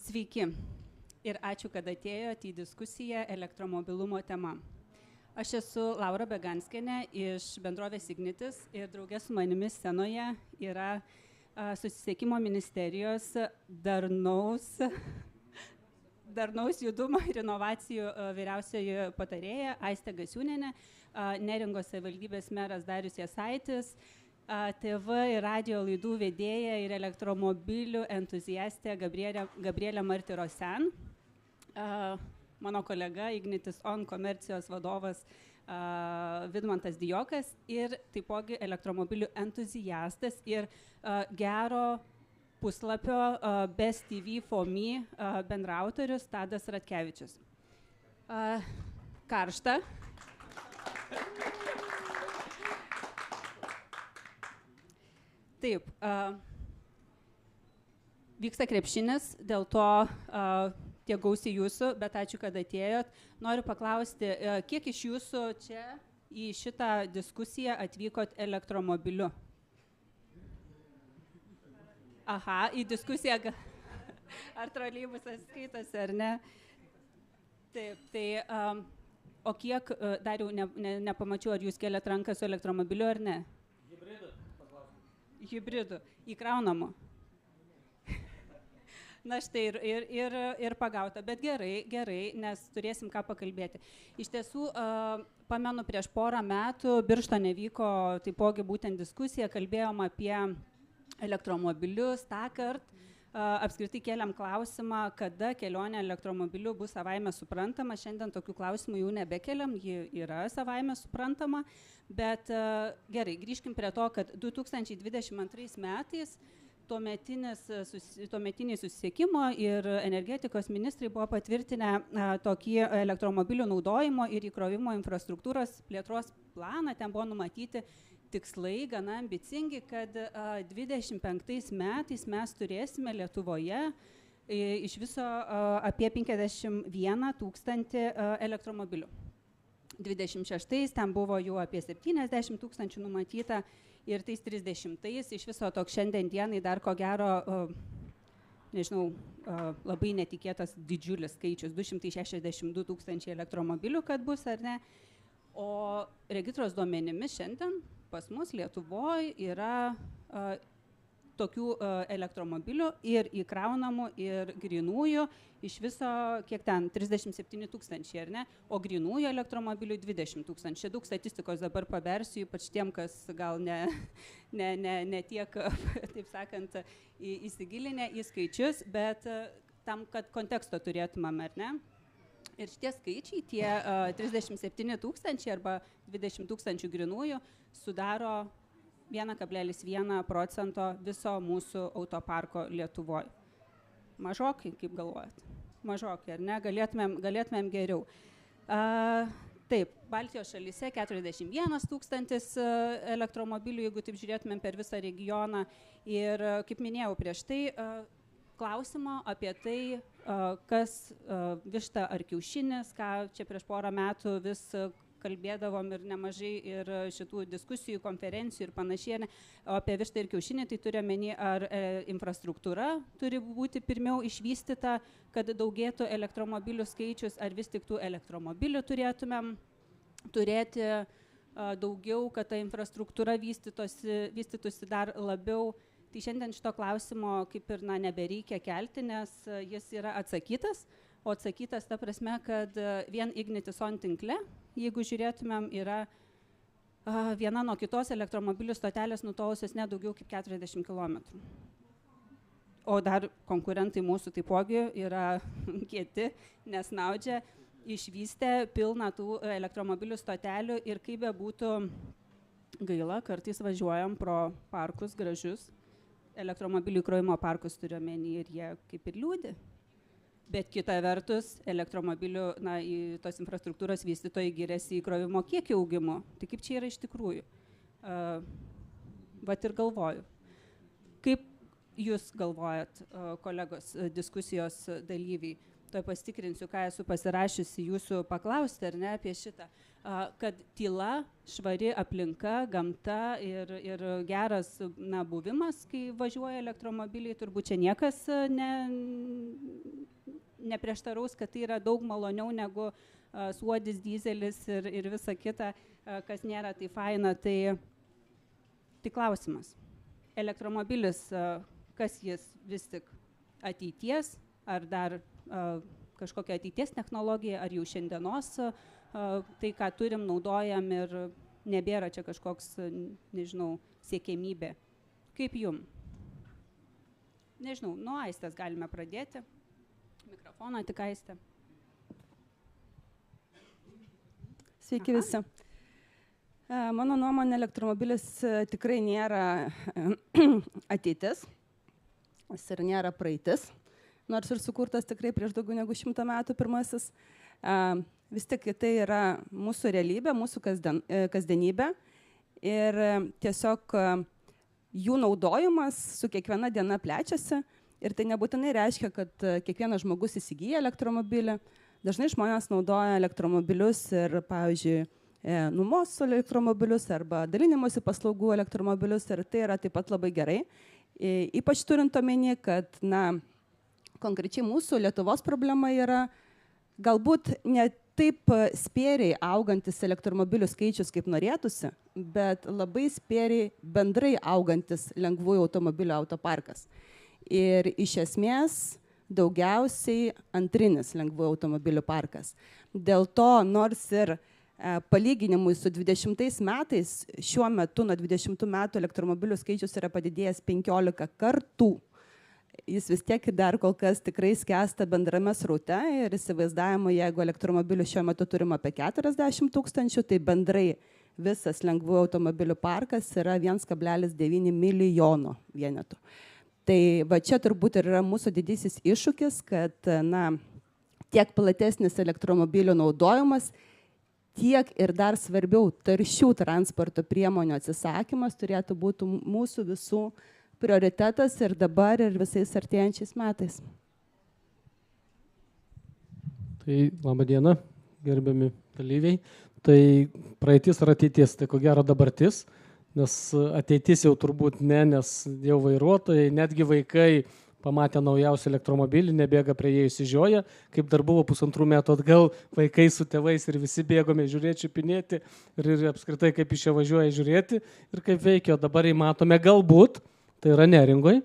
Sveiki ir ačiū, kad atėjote į diskusiją elektromobilumo tema. Aš esu Laura Beganskienė iš bendrovės Ignitis ir draugė su manimi scenoje yra Susisiekimo ministerijos darnaus judumo ir inovacijų vyriausioji patarėja Aistė Gasiūnienė, Neringos savivaldybės meras Darius Jasaitis, TV ir radio laidų vedėja ir elektromobilių entuziastė Gabrielė Martirosen, mano kolega Ignitis On komercijos vadovas Vidmantas Dijokas ir taipogi elektromobilių entuziastas ir gero puslapio Best TV for Me bendraautorius Tadas Ratkevičius. Karšta. Taip, vyksta krepšinis, dėl to tiek gausiai jūsų, bet ačiū, kad atėjot. Noriu paklausti, kiek iš jūsų čia į šitą diskusiją atvykot elektromobiliu? Aha, į diskusiją, ar troleibusas skaitosi, ar ne? Taip, tai, o kiek, dar jau nepamačiau, ar jūs keliat ranką su elektromobiliu, ar ne? Hibridų, įkraunamų. Na štai ir pagauta, bet gerai, nes turėsim ką pakalbėti. Iš tiesų, pamenu, prieš porą metų Birštone vyko taipogi būtent diskusija, kalbėjom apie elektromobilius, tąkart apskritai kėlėm klausimą, kada kelionė elektromobiliu bus savaime suprantama. Šiandien tokių klausimų jau nebekeliam, ji yra savaime suprantama, bet gerai, grįžkim prie to, kad 2022 metais tuometiniai susisiekimo ir energetikos ministrai buvo patvirtinę tokį elektromobilių naudojimo ir įkrovimo infrastruktūros plėtros planą. Ten buvo numatyti tikslai gana ambicingi, kad 25 metais mes turėsime Lietuvoje iš viso apie 51 000 elektromobilių. 26 ten buvo jų apie 70 000 numatyta ir tais 30-ais iš viso toks šiandien dienai dar ko gero, nežinau, labai netikėtas didžiulis skaičius, 262 000 elektromobilių, kad bus ar ne. O regitros duomenimis šiandien pas mus Lietuvoje yra tokių elektromobilių ir įkraunamų ir grynųjų iš viso, kiek ten, 37 000, ar ne, o grynųjų elektromobilių 20 000. Čia daug statistikos dabar pabersiu, ypač tiem, kas gal ne tiek, taip sakant, įsigilinę į skaičius, bet tam, kad konteksto turėtumėm, ar ne. Ir šitie skaičiai, tie 37 000 arba 20 000 grynųjų sudaro 1,1% viso mūsų autoparko Lietuvoje. Mažokai, kaip galvojat? Mažokai, ar ne? Galėtumėm geriau. Taip, Baltijos šalyse 41 000 elektromobilių, jeigu taip žiūrėtumėm per visą regioną. Ir, kaip minėjau prieš tai, klausimo apie tai, kas višta ar kiaušinis, ką čia prieš porą metų vis kalbėdavom ir nemažai ir šitų diskusijų, konferencijų ir panašiai, o apie vištą ir kiaušinį, tai turiu omeny, ar infrastruktūra turi būti pirmiau išvystyta, kad daugėtų elektromobilių skaičius, ar vis tik tų elektromobilių turėtumėm turėti daugiau, kad ta infrastruktūra vystytųsi dar labiau. Tai šiandien šito klausimo kaip ir nebereikia kelti, nes jis yra atsakytas, o atsakytas ta prasme, kad vien Ignitis On tinkle, jeigu žiūrėtumėm, yra viena nuo kitos elektromobilių stotelės nutolusios nedaugiau kaip 40 km. O dar konkurentai mūsų taipogi yra kieti, nesnaudžia, išvystę pilną tų elektromobilių stotelių ir kaip bebūtų gaila, kartais važiuojam pro parkus gražius, elektromobilių įkrovimo parkus turiu omeny ir jie kaip ir liūdi. Bet kita vertus, elektromobilių, tos infrastruktūros vystytojai giriasi įkrovimo kiekio augimu. Tai kaip čia yra iš tikrųjų? Vat ir galvoju. Kaip jūs galvojat, kolegos, diskusijos dalyviai? toj pasitikrinsiu, ką esu pasirašiusi jūsų paklausti, ar ne, apie šitą, kad tyla, švari aplinka, gamta ir geras buvimas, kai važiuoja elektromobiliai, turbūt čia niekas neprieštaraus, kad tai yra daug maloniau negu suodis, dyzelis ir visa kita, kas nėra tai faina. Tai klausimas. Elektromobilis, kas jis vis tik ateities, ar dar kažkokia ateities technologija, ar jau šiandienos tai, ką turim, naudojam ir nebėra čia kažkoks, nežinau, siekiamybė. Kaip jum? Nežinau, nuo Aistės galime pradėti. Mikrofoną tik Aistė. Sveiki visi. Mano nuomonė, elektromobilis tikrai nėra ateitis, jis ir nėra praeitis, nors ir sukurtas tikrai prieš daugiau negu 100 metų pirmasis. Vis tik tai yra mūsų realybė, mūsų kasdienybė ir tiesiog jų naudojimas su kiekviena diena plečiasi ir tai nebūtinai reiškia, kad kiekvienas žmogus įsigyja elektromobilį. Dažnai žmonės naudoja elektromobilius ir, pavyzdžiui, nuomos elektromobilius arba dalinimosi paslaugų elektromobilius ir tai yra taip pat labai gerai. Ypač turint omeny, kad konkrečiai mūsų Lietuvos problema yra galbūt ne taip spėriai augantis elektromobilių skaičius, kaip norėtųsi, bet labai spėriai bendrai augantis lengvųjų automobilių autoparkas. Ir iš esmės daugiausiai antrinis lengvųjų automobilių parkas. Dėl to, nors ir palyginimui su 20 metais, šiuo metu nuo 20 metų elektromobilių skaičius yra padidėjęs 15 kartų. Jis vis tiek dar kol kas tikrai skęsta bendrame sraute ir įsivaizdavimo, jeigu elektromobilių šiuo metu turime apie 40 000, tai bendrai visas lengvųjų automobilių parkas yra 1,9 milijono vienetų. Tai va čia turbūt ir yra mūsų didysis iššūkis, kad tiek platesnis elektromobilių naudojimas, tiek ir dar svarbiau taršių transporto priemonių atsisakymas turėtų būti mūsų visų prioritetas ir dabar ir visais artėjančiais metais. Tai laba diena, gerbiami dalyviai. Tai praeitis ar ateitis, tai ko gero dabartis, nes ateitis jau turbūt ne, nes jau vairuotojai, netgi vaikai pamatę naujausią elektromobilį, nebėga prie jį išsižioja, kaip dar buvo 1,5 metų atgal, vaikai su tėvais ir visi bėgome žiūrėti, čiupinėti ir apskritai kaip iš čia važiuoja žiūrėti ir kaip veikia. O dabar įmatome galbūt, tai yra Neringoj,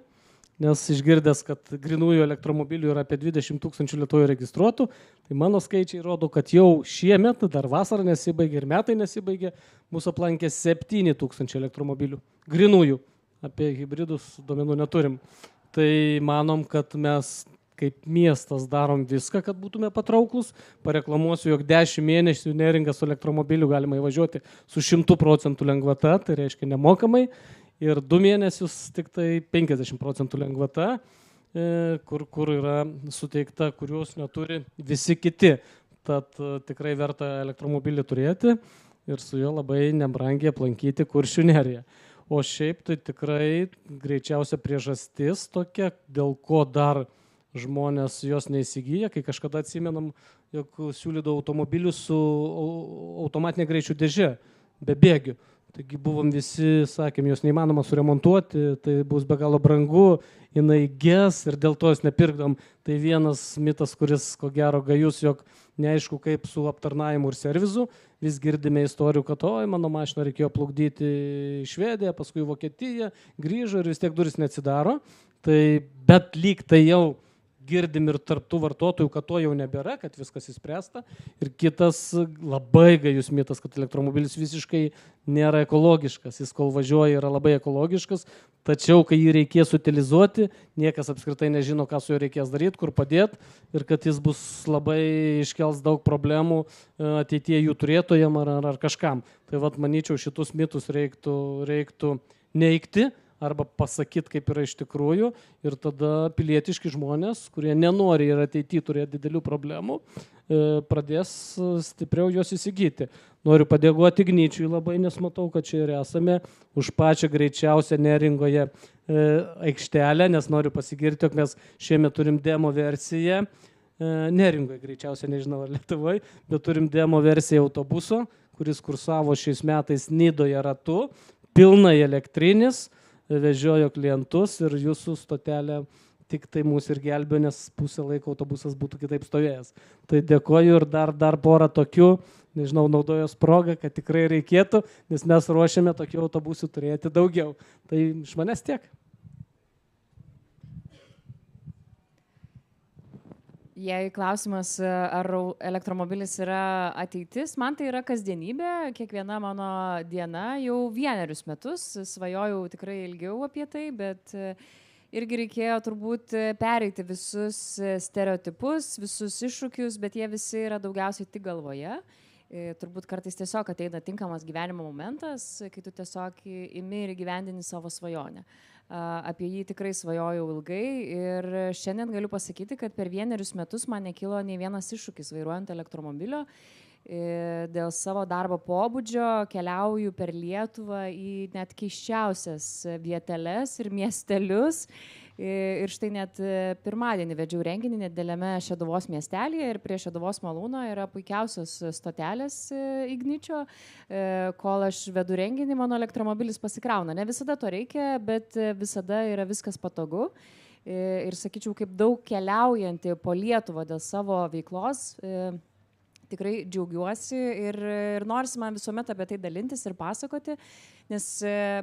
nes išgirdęs, kad grinųjų elektromobilių yra apie 20 000 Lietuvoje registruotų, tai mano skaičiai rodo, kad jau šiemet, dar vasara nesibaigė ir metai nesibaigė, mūsų aplankė 7 000 elektromobilių. Grinųjų, apie hibridus duomenų neturim. Tai manom, kad mes kaip miestas darom viską, kad būtume patrauklus. Pareklamuosiu, jog 10 mėnesių Neringą su elektromobiliu galima įvažiuoti su 100% lengvata, tai reiškia nemokamai. Ir 2 mėnesius tik tai 50% lengvata, kur yra suteikta, kurios neturi visi kiti. Tad tikrai verta elektromobilį turėti ir su juo labai nebrangiai aplankyti Kuršių neriją. O šiaip tai tikrai greičiausia priežastis tokia, dėl ko dar žmonės jos neįsigyja, kai kažkada atsimenam, jog siūlydavo automobilius su automatinė greičių dėže, be bėgių. Taigi buvom visi, sakėm, jos neįmanoma suremontuoti, tai bus be galo brangu, jinai ges ir dėl to jos nepirkdom. Tai vienas mitas, kuris ko gero gajus, jog neaišku kaip su aptarnavimu ir servizu. Vis girdime istorijų, kad mano mašiną reikėjo plukdyti į Švediją, paskui į Vokietiją, grįžo ir vis tiek duris neatsidaro. Bet lyg tai jau girdim ir tarp tų vartotojų, kad to jau nebėra, kad viskas įspręsta. Ir kitas labai gajus mitas, kad elektromobilis visiškai nėra ekologiškas. Jis kol važiuoja yra labai ekologiškas, tačiau kai jį reikės utilizuoti, niekas apskritai nežino, ką su juo reikės daryti, kur padėti ir kad jis bus labai iškels daug problemų ateityje jų turėtojam ar kažkam. Tai vat manyčiau, šitus mitus reiktų neigti arba pasakyti, kaip yra iš tikrųjų, ir tada pilietiški žmonės, kurie nenori ir ateityje turėti didelių problemų, pradės stipriau juos įsigyti. Noriu padėkoti Igničiui labai, nes matau, kad čia ir esame už pačią greičiausią Neringoje aikštelę, nes noriu pasigirti, jog mes šiemet turim demo versiją Neringoje greičiausiai, nežinau ar Lietuvoje, bet turim demo versiją autobuso, kuris kursavo šiais metais Nidoje ratu, pilnai elektrinis, vežiojo klientus ir jūsų stotelė tik tai mūsų ir gelbėjo, nes pusę laiko autobusas būtų kitaip stovėjęs. Tai dėkoju ir dar porą tokių, nežinau, naudojos progą, kad tikrai reikėtų, nes mes ruošiame tokių autobusų turėti daugiau. Tai iš manęs tiek. Jei klausimas, ar elektromobilis yra ateitis, man tai yra kasdienybė, kiekviena mano diena jau 1 metus, svajojau tikrai ilgiau apie tai, bet irgi reikėjo turbūt pereiti visus stereotipus, visus iššūkius, bet jie visi yra daugiausiai tik galvoje. Turbūt kartais tiesiog ateina tinkamas gyvenimo momentas, kai tu tiesiog imi ir įgyvendini savo svajonę. Apie jį tikrai svajojau ilgai ir šiandien galiu pasakyti, kad per 1 metus man nekilo nei vienas iššūkis vairuojant elektromobilio. Dėl savo darbo pobūdžio keliauju per Lietuvą į net keisčiausias vieteles ir miestelius. Ir štai net pirmadienį vedžiau renginį nedėliame Šeduvos miestelėje ir prie Šeduvos malūno yra puikiausios stotelės Igničio. Kol aš vedu renginį, mano elektromobilis pasikrauna. Ne visada to reikia, bet visada yra viskas patogu. Ir sakyčiau, kaip daug keliaujanti po Lietuvą dėl savo veiklos, tikrai džiaugiuosi ir norisi man visuomet apie tai dalintis ir pasakoti, nes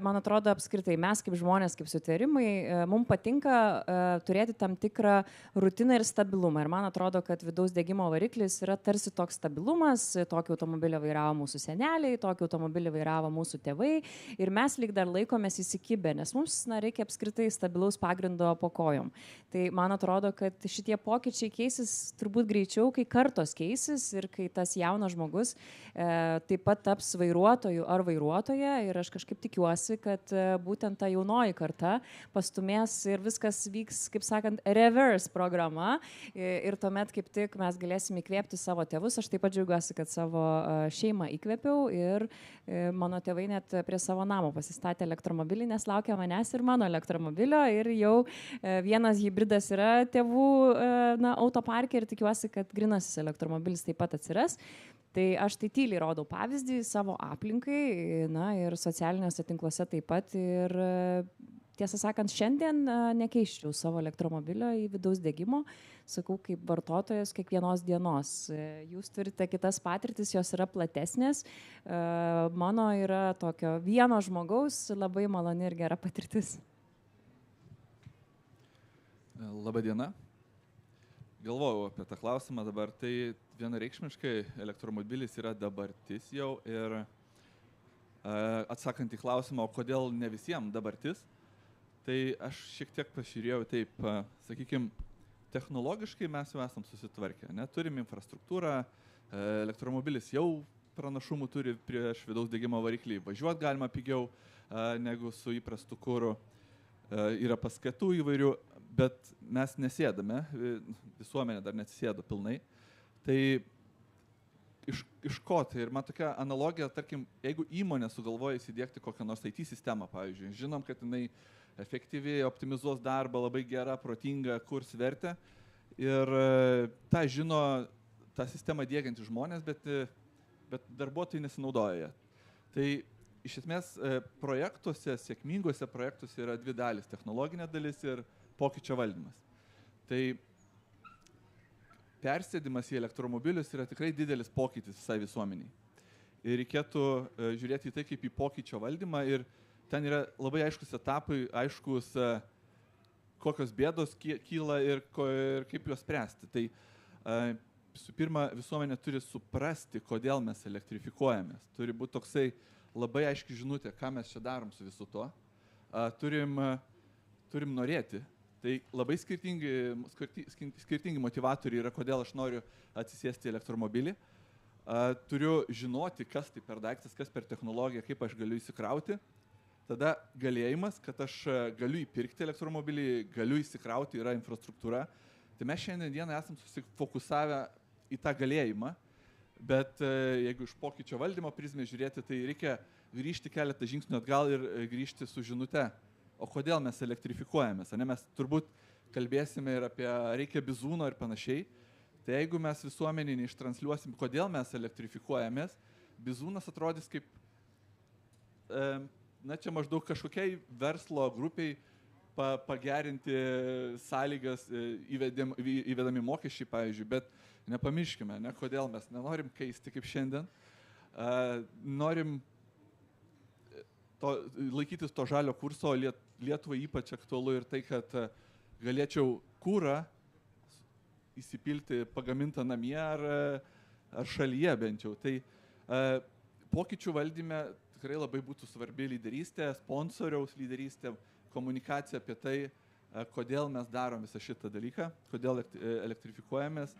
man atrodo apskritai mes kaip žmonės, kaip sutvėrimai, mums patinka turėti tam tikrą rutiną ir stabilumą. Ir man atrodo, kad vidaus degimo variklis yra tarsi toks stabilumas, tokį automobilį vairavo mūsų seneliai, tokį automobilį vairavo mūsų tėvai ir mes lyg dar laikomės įsikibę, nes mums reikia apskritai stabilaus pagrindo po kojom. Tai man atrodo, kad šitie pokyčiai keisis turbūt greičiau, kai kartos keisis ir kai tas jaunas žmogus taip pat taps vairuotoju ar vairuotoja ir aš kažkaip tikiuosi, kad būtent ta jaunoji karta pastumės ir viskas vyks, kaip sakant, reverse programa ir tuomet kaip tik mes galėsim įkvėpti savo tėvus. Aš taip pat džiaugiuosi, kad savo šeimą įkvėpiau ir mano tėvai net prie savo namo pasistatė elektromobilį, nes laukia manęs ir mano elektromobilio ir jau vienas hybridas yra tėvų autoparke ir tikiuosi, kad grynasis elektromobilis taip pat atsiras. Tai aš tai tyliai rodau pavyzdį savo aplinkai, ir socialiniuose tinkluose taip pat. Ir tiesą sakant, šiandien nekeiščiau savo elektromobilio į vidaus degimo, sakau, kaip vartotojas kiekvienos dienos. Jūs turite kitas patirtis, jos yra platesnės. Mano yra tokio vieno žmogaus labai maloni ir gera patirtis. Labą dieną. Galvojau apie tą klausimą dabar, tai vienareikšmiškai elektromobilis yra dabartis jau ir atsakant į klausimą, o kodėl ne visiems dabartis, tai aš šiek tiek pažiūrėjau taip, sakykime, technologiškai mes jau esam susitvarkę, turim infrastruktūrą, elektromobilis jau pranašumų turi prieš vidaus degimo variklį, važiuoti galima pigiau negu su įprastu kuru, yra paskatų įvairių, bet mes nesėdame, visuomenė dar nesėdo pilnai. Tai iš ko tai? Ir man tokia analogija, tarkim, jeigu įmonė sugalvoja įsidiegti kokią nors IT sistemą, pavyzdžiui, žinom, kad jinai efektyviai optimizuos darbą, labai gera, protinga, kurs vertę. Ir tą žino tą sistemą diegiantys žmonės, bet darbuotojai nesinaudoja. Tai iš esmės projektuose, sėkminguose projektuose yra 2 dalis, technologinė dalis ir pokyčio valdymas. Tai persėdimas į elektromobilius yra tikrai didelis pokytis visai visuomeniai. Ir reikėtų žiūrėti į tai kaip į pokyčio valdymą ir ten yra labai aiškus etapai, aiškus kokios bėdos kyla ir kaip juos spręsti. Tai visų pirma, visuomenė turi suprasti, kodėl mes elektrifikuojamės. Turi būti toksai labai aiški žinutė, ką mes čia darom su visu tuo. Turim norėti. Tai labai skirtingi motivatoriai yra, kodėl aš noriu atsisėsti į elektromobilį. Turiu žinoti, kas tai per daiktas, kas per technologiją, kaip aš galiu įsikrauti. Tada galėjimas, kad aš galiu įpirkti elektromobilį, galiu įsikrauti, yra infrastruktūra. Tai mes šiandien dieną esam susifokusavę į tą galėjimą, bet jeigu iš pokyčio valdymo prizmės žiūrėti, tai reikia grįžti keletą žingsnių atgal ir grįžti su žinute. O kodėl mes elektrifikuojamės? Mes turbūt kalbėsime ir apie reikia bizūno ir panašiai, Tai jeigu mes visuomenį neištransliuosim, kodėl mes elektrifikuojamės, bizūnas atrodys kaip, na čia maždaug kažkokiai verslo grupiai pagerinti sąlygas, įvedami mokesčiai, pavyzdžiui, bet nepamirškime, kodėl mes nenorim keisti kaip šiandien, norim laikytis to žalio kurso, Lietuvai ypač aktualu ir tai, kad galėčiau kūrą įsipilti pagamintą namie ar šalyje bent jau. Tai pokyčių valdyme tikrai labai būtų svarbi lyderystė, sponsoriaus lyderystė, komunikacija apie tai, kodėl mes darom visą šitą dalyką, kodėl elektrifikuojamės.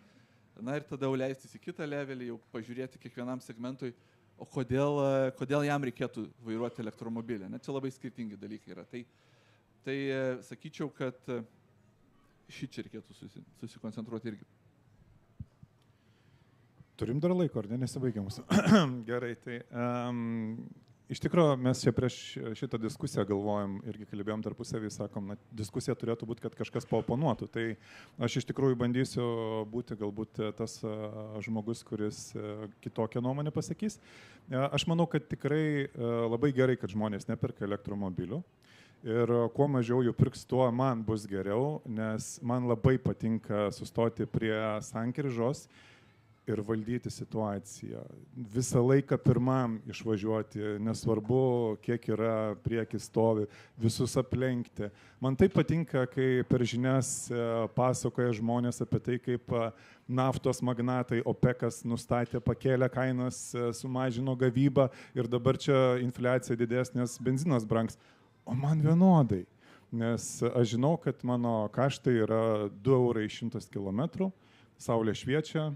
Na ir tada jau leistis į kitą levelį, jau pažiūrėti kiekvienam segmentui, o kodėl jam reikėtų vairuoti elektromobilį. Čia labai skirtingi dalykai yra. Tai sakyčiau, kad šičia reikėtų susikoncentruoti irgi. Turim dar laiko, ar ne? Nesibaigia mūsų. Gerai, tai iš tikrųjų mes čia prieš šitą diskusiją galvojam, irgi kalbėjom tarpusavį, sakom, diskusija turėtų būti, kad kažkas paoponuotų. Tai aš iš tikrųjų bandysiu būti galbūt tas žmogus, kuris kitokią nuomonę pasakys. Aš manau, kad tikrai labai gerai, kad žmonės neperka elektromobilių. Ir kuo mažiau jų pirks, tuo man bus geriau, nes man labai patinka sustoti prie sankryžos ir valdyti situaciją. Visą laiką pirmam išvažiuoti, nesvarbu, kiek yra prieki stovi, visus aplenkti. Man tai patinka, kai per žinias pasakoja žmonės apie tai, kaip naftos magnatai OPECas nustatė, pakėlė kainas, sumažino gavybą ir dabar čia infliacija didesnės, benzinas brangs. O man vienodai, nes aš žinau, kad mano kaštai yra 2 eurai 100 km. Saulė šviečia,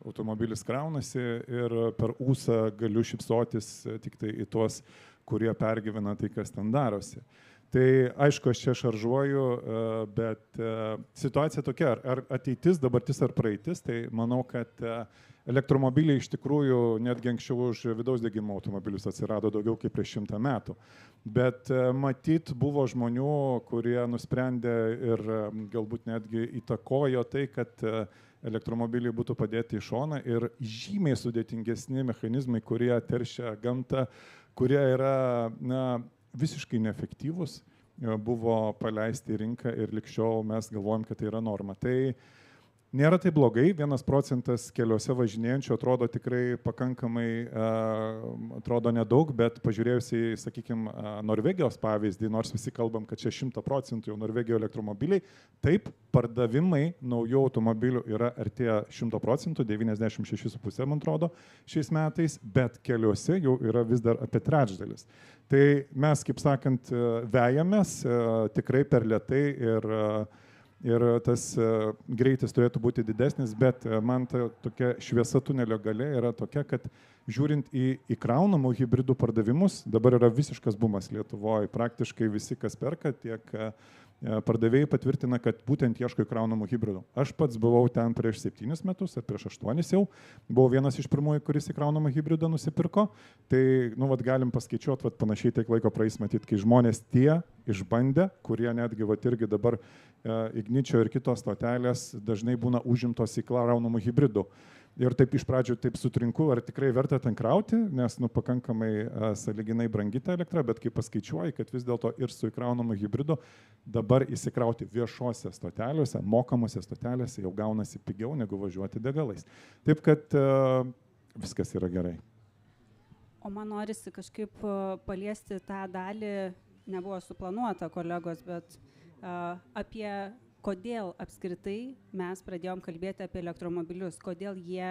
automobilis kraunasi ir per ūsą galiu šypsotis tik tai į tuos, kurie pergyvena tai, kas ten darosi. Tai aišku, aš čia šaržuoju, bet situacija tokia, ar ateitis, dabartis ar praeitis, tai manau, kad elektromobiliai iš tikrųjų netgi anksčiau už vidaus degimo automobilius atsirado daugiau kaip prieš 100 metų. Bet matyt buvo žmonių, kurie nusprendė ir galbūt netgi įtakojo tai, kad elektromobiliai būtų padėti į šoną ir žymiai sudėtingesni mechanizmai, kurie teršia gamtą, kurie yra visiškai neefektyvūs, buvo paleisti į rinką ir lig šiol mes galvojam, kad tai yra norma. Tai nėra tai blogai, 1% keliuose važinėjančių atrodo tikrai pakankamai, atrodo nedaug, bet pažiūrėjus į, sakykime, Norvegijos pavyzdį, nors visi kalbam, kad čia 100% jau Norvegijoje elektromobiliai, taip, pardavimai naujų automobilių yra artėja 100%, 96,5 man atrodo šiais metais, bet keliuose jau yra vis dar apie trečdalis. Tai mes, kaip sakant, vejamės tikrai per lėtai ir tas greitis turėtų būti didesnis, bet man ta tokia šviesa tunelio gale yra tokia, kad žiūrint į įkraunamų hibridų pardavimus, dabar yra visiškas bumas Lietuvoje. Praktiškai visi, kas perka, tiek pardavėjai patvirtina, kad būtent ieško įkraunamų hibridų. Aš pats buvau ten prieš 7 metus, ar prieš 8 jau. Buvau vienas iš pirmųjų, kuris įkraunamą hibridą nusipirko. Tai, galim paskaičiuoti, panašiai tiek laiko praeis matyti, kai žmonės tie išbandę, kurie netgi irgi dabar Igničio ir kitos stotelės dažnai būna užimtos įkraunamų hibridų. Ir taip iš pradžių taip sutrinku, ar tikrai verta ten krauti, nes pakankamai sąlyginai brangi ta elektra, bet kai paskaičiuoji, kad vis dėlto ir su įkraunamu hybridu dabar įsikrauti viešose stotelėse, mokamose stotelėse jau gaunasi pigiau negu važiuoti degalais. Taip kad viskas yra gerai. O man norisi kažkaip paliesti tą dalį, nebuvo suplanuota kolegos, bet apie kodėl apskritai mes pradėjom kalbėti apie elektromobilius, kodėl jie,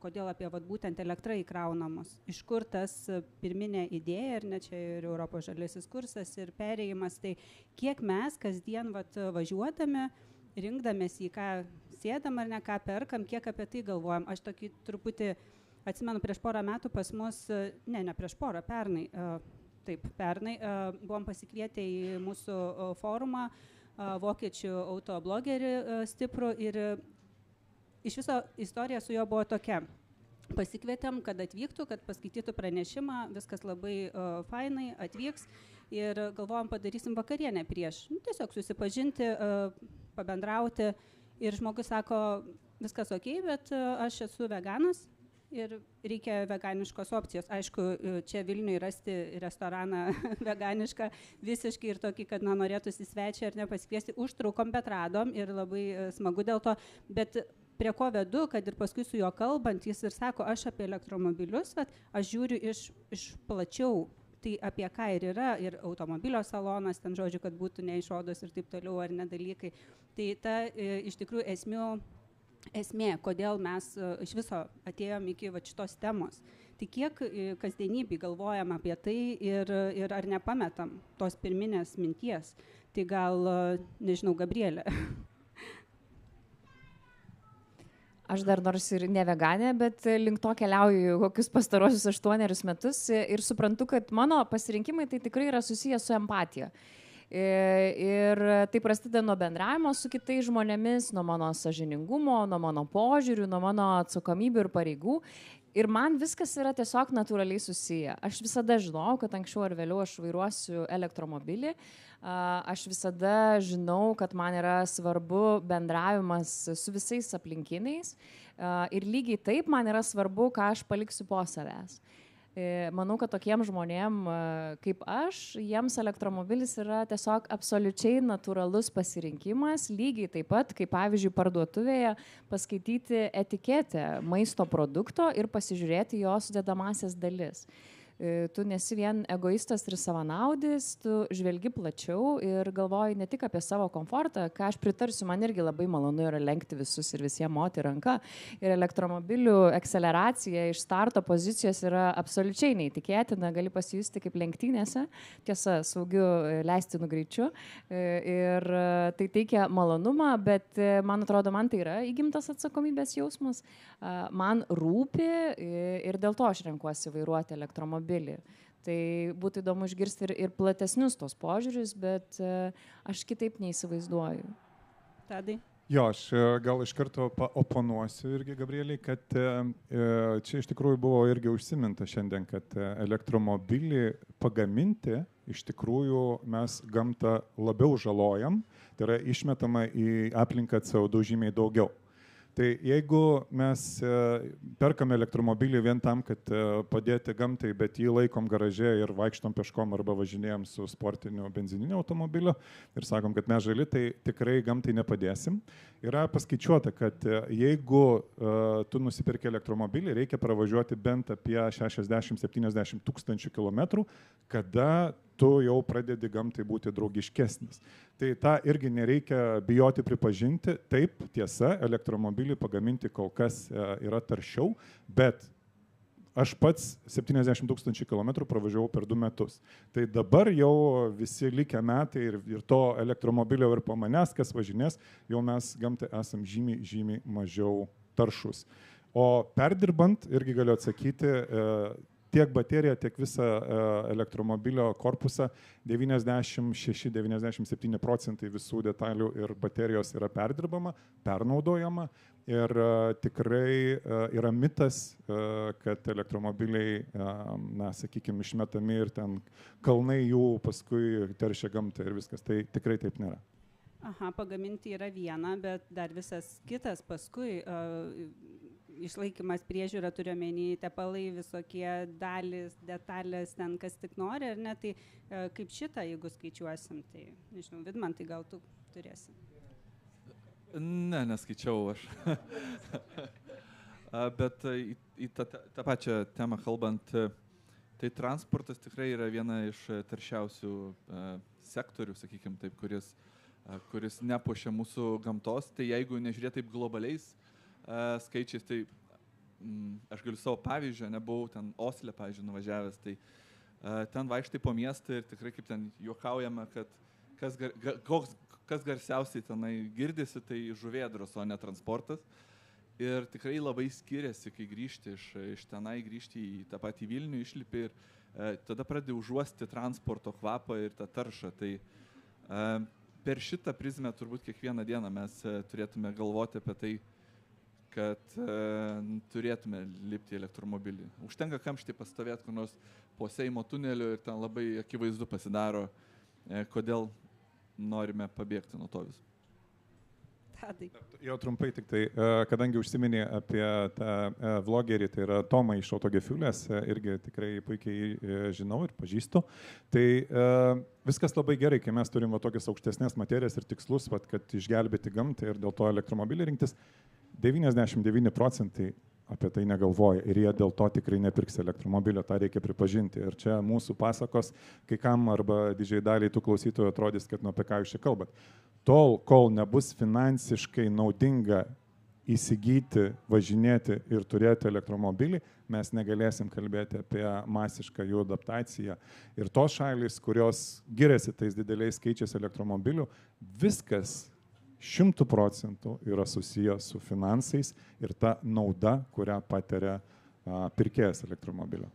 kodėl apie būtent elektrą įkraunamus, iš kur tas pirminė idėja, ir ne čia ir Europos žaliasis kursas, ir perėjimas, tai kiek mes kasdien važiuodami, rinkdamės į ką sėdam ar ne ką perkam, kiek apie tai galvojam. Aš tokį truputį atsimenu prieš porą metų pas mus, ne prieš porą, pernai buvom pasikvietę į mūsų forumą vokiečių autoblogerį stiprų ir iš viso istorija su juo buvo tokia. Pasikvietėm, kad atvyktų, kad paskaitytų pranešimą, viskas labai fainai, atvyks ir galvojom, padarysim vakarienę prieš, tiesiog susipažinti, pabendrauti Ir žmogus sako, viskas ok, bet aš esu veganas ir reikia veganiškos opcijos. Aišku, čia Vilniuje rasti restoraną veganišką visiškai ir tokį, kad norėtųsi svečią ar nepasikviesti, užtrukom, bet radom ir labai smagu dėl to. Bet prie ko vedu, kad ir paskui su juo kalbant, jis ir sako, aš apie elektromobilius, aš žiūriu iš plačiau. Tai apie ką ir yra, ir automobilio salonas, ten žodžiu, kad būtų neišodos ir taip toliau, ar ne dalykai. Tai ta iš tikrųjų esmė, kodėl mes iš viso atėjom iki šitos temos. Tai kiek kasdienybėj galvojam apie tai ir ar nepametam tos pirminės minties. Tai gal, nežinau, Gabrielė. Aš dar nors ir ne veganė, bet link to keliauju kokius pastarosius 8 metus ir suprantu, kad mano pasirinkimai tai tikrai yra susijęs su empatija. Ir tai prasideda nuo bendravimo su kitais žmonėmis, nuo mano sąžiningumo, nuo mano požiūrių, nuo mano atsakomybių ir pareigų. Ir man viskas yra tiesiog natūraliai susiję. Aš visada žinau, kad anksčiau ar vėliau aš vairuosiu elektromobilį. Aš visada žinau, kad man yra svarbu bendravimas su visais aplinkiniais. Ir lygiai taip man yra svarbu, ką aš paliksiu po savęs. Manau, kad tokiem žmonėm kaip aš, jiems elektromobilis yra tiesiog absoliučiai natūralus pasirinkimas, lygiai taip pat, kaip pavyzdžiui parduotuvėje paskaityti etiketę maisto produkto ir pasižiūrėti jo sudedamąsias dalis. Tu nesi vien egoistas ir savanaudis, tu žvelgi plačiau ir galvoji ne tik apie savo komfortą, ką aš pritarsiu, man irgi labai malonu yra lenkti visus ir visiems moti ranką. Ir elektromobilių akceleracija iš starto pozicijos yra absoliučiai neįtikėtina, gali pasijusti kaip lenktynėse, tiesa, saugiu leistinų greičiu. Ir tai teikia malonumą, bet man atrodo, man tai yra įgimtas atsakomybės jausmas. Man rūpi ir dėl to aš renkuosi vairuoti elektromobilį. Tai būtų įdomu išgirsti ir platesnius tos požiūrius, bet aš kitaip neįsivaizduoju. Tadai? Jo, aš gal iš karto oponuosiu irgi Gabrieliai, kad čia iš tikrųjų buvo irgi užsiminta šiandien, kad elektromobilį pagaminti iš tikrųjų mes gamtą labiau žalojam, tai yra išmetama į aplinką CO2 žymiai daugiau. Tai jeigu mes perkame elektromobilį vien tam, kad padėti gamtai, bet jį laikom garaže ir vaikštom peškom arba važinėjom su sportiniu benzininiu automobiliu ir sakom, kad mes žali, tai tikrai gamtai nepadėsim. Yra paskaičiuota, kad jeigu tu nusipirki elektromobilį, reikia pravažiuoti bent apie 60-70 tūkstančių kilometrų, kada tu jau pradedi gamtai būti draugiškesnis. Tai tą irgi nereikia bijoti pripažinti. Taip, tiesa, elektromobilį pagaminti kol kas yra taršiau, bet aš pats 70 tūkstančių kilometrų pravažiavau per 2 metus. Tai dabar jau visi likę metai ir to elektromobilio ir po manęs, kas važinės, jau mes gamtai esam žymiai mažiau taršus. O perdirbant, irgi galiu atsakyti, tiek bateriją, tiek visą elektromobilio korpusą 96-97% visų detalių ir baterijos yra perdirbama, pernaudojama ir tikrai yra mitas, kad elektromobiliai, sakykime, išmetami ir ten kalnai jų paskui teršia gamtą ir viskas. Tai tikrai taip nėra. Aha, pagaminti yra viena, bet dar visas kitas paskui išlaikymas, priežiūra, turiuomenį, tepalai, visokie dalys, detalės, ten kas tik nori, ar ne, tai kaip šitą, jeigu skaičiuosim, tai, nežinau, Vidmantai, gal tu turėsi? Ne, neskaičiau aš. Bet į tą pačią temą kalbant, tai transportas tikrai yra viena iš taršiausių sektorių, sakykime taip, kuris nepuošia mūsų gamtos, tai jeigu nežiūrėt taip globaliais skaičiais, tai aš galiu savo pavyzdžio, nebuvau ten Osle, pavyzdžiui, nuvažiavęs, tai ten vaikštai po miestą ir tikrai kaip ten juokaujama, kad kas garsiausiai tenai girdisi, tai žuvėdros, o ne transportas. Ir tikrai labai skiriasi, kai grįžti iš tenai, grįžti į tą patį Vilnių, išlipi ir tada pradedi užuosti transporto kvapą ir tą taršą. Tai per šitą prizmę turbūt kiekvieną dieną mes turėtume galvoti apie tai, kad turėtume lipti į elektromobilį. Užtenka kamštį pastovėti kur nors po Seimo tuneliu ir ten labai akivaizdu pasidaro, kodėl norime pabėgti nuo to viso. Tadai. Jau trumpai tik tai, kadangi užsiminė apie tą vlogerį, tai yra Tomą iš Autogefuelės, irgi tikrai puikiai žinau ir pažįstu. Tai viskas labai gerai, kai mes turim tokias aukštesnės materijas ir tikslus, kad išgelbėti gamtą ir dėl to elektromobilį rinktis. 99% apie tai negalvoja ir jie dėl to tikrai nepirks elektromobilio, tą reikia pripažinti. Ir čia mūsų pasakos, kai kam arba didžiai daliai tų klausytojų atrodys, kad apie ką jūs čia kalbat. Tol, kol nebus finansiškai naudinga įsigyti, važinėti ir turėti elektromobilį, mes negalėsim kalbėti apie masišką jų adaptaciją. Ir tos šalys, kurios giriasi tais dideliais skaičiais elektromobilių, viskas 100% yra susijęs su finansais ir ta nauda, kurią patiria pirkėjas elektromobilio.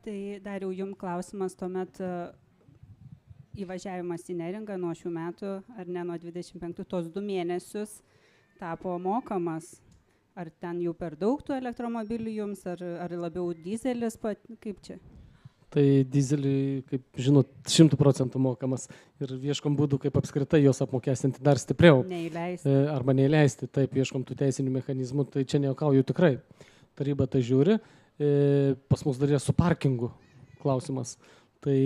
Tai Dariau, jums klausimas tuomet įvažiavimas į Neringą nuo šių metų, ar ne nuo 25, tos 2 mėnesius tapo mokamas. Ar ten jau per daug tų elektromobilių jums, ar labiau dizelis, kaip čia? Tai dizelį, kaip žinot, 100% mokamas ir ieškom būdų, kaip apskritai jos apmokestinti dar stipriau. Neįleisti. Arba neįleisti, taip, ieškom tų teisinių mechanizmų, tai čia nejuokauju tikrai. Taryba tai žiūri. Pas mus dar yra su parkingu klausimas. Tai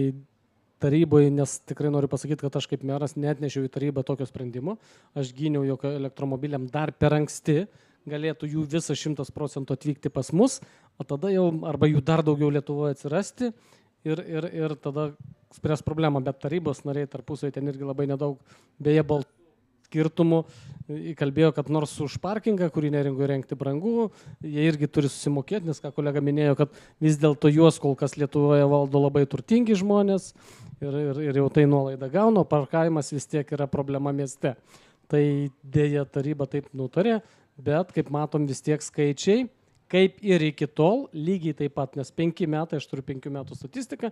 taryboje, nes tikrai noriu pasakyti, kad aš kaip meras neatnešiau į tarybą tokio sprendimo. Aš gyniau, jog elektromobiliam dar per anksti galėtų jų visą 100% atvykti pas mus, o tada jau arba jų dar daugiau Lietuvoje atsirasti ir tada spręs problemą, bet tarybos nariai tarpusai ten irgi labai nedaug, beje, skirtumų įkalbėjo, kad nors už parkingą, kurį Neringoje rengti brangu, jie irgi turi susimokėti, nes ką kolega minėjo, kad vis dėlto juos kol kas Lietuvoje valdo labai turtingi žmonės ir jau tai nuolaidą gauna, parkavimas vis tiek yra problema mieste. Tai dėja taryba taip nutarė, bet kaip matom vis tiek skaičiai, kaip ir iki tol, lygiai taip pat, nes 5 metai, aš turiu 5 metų statistiką,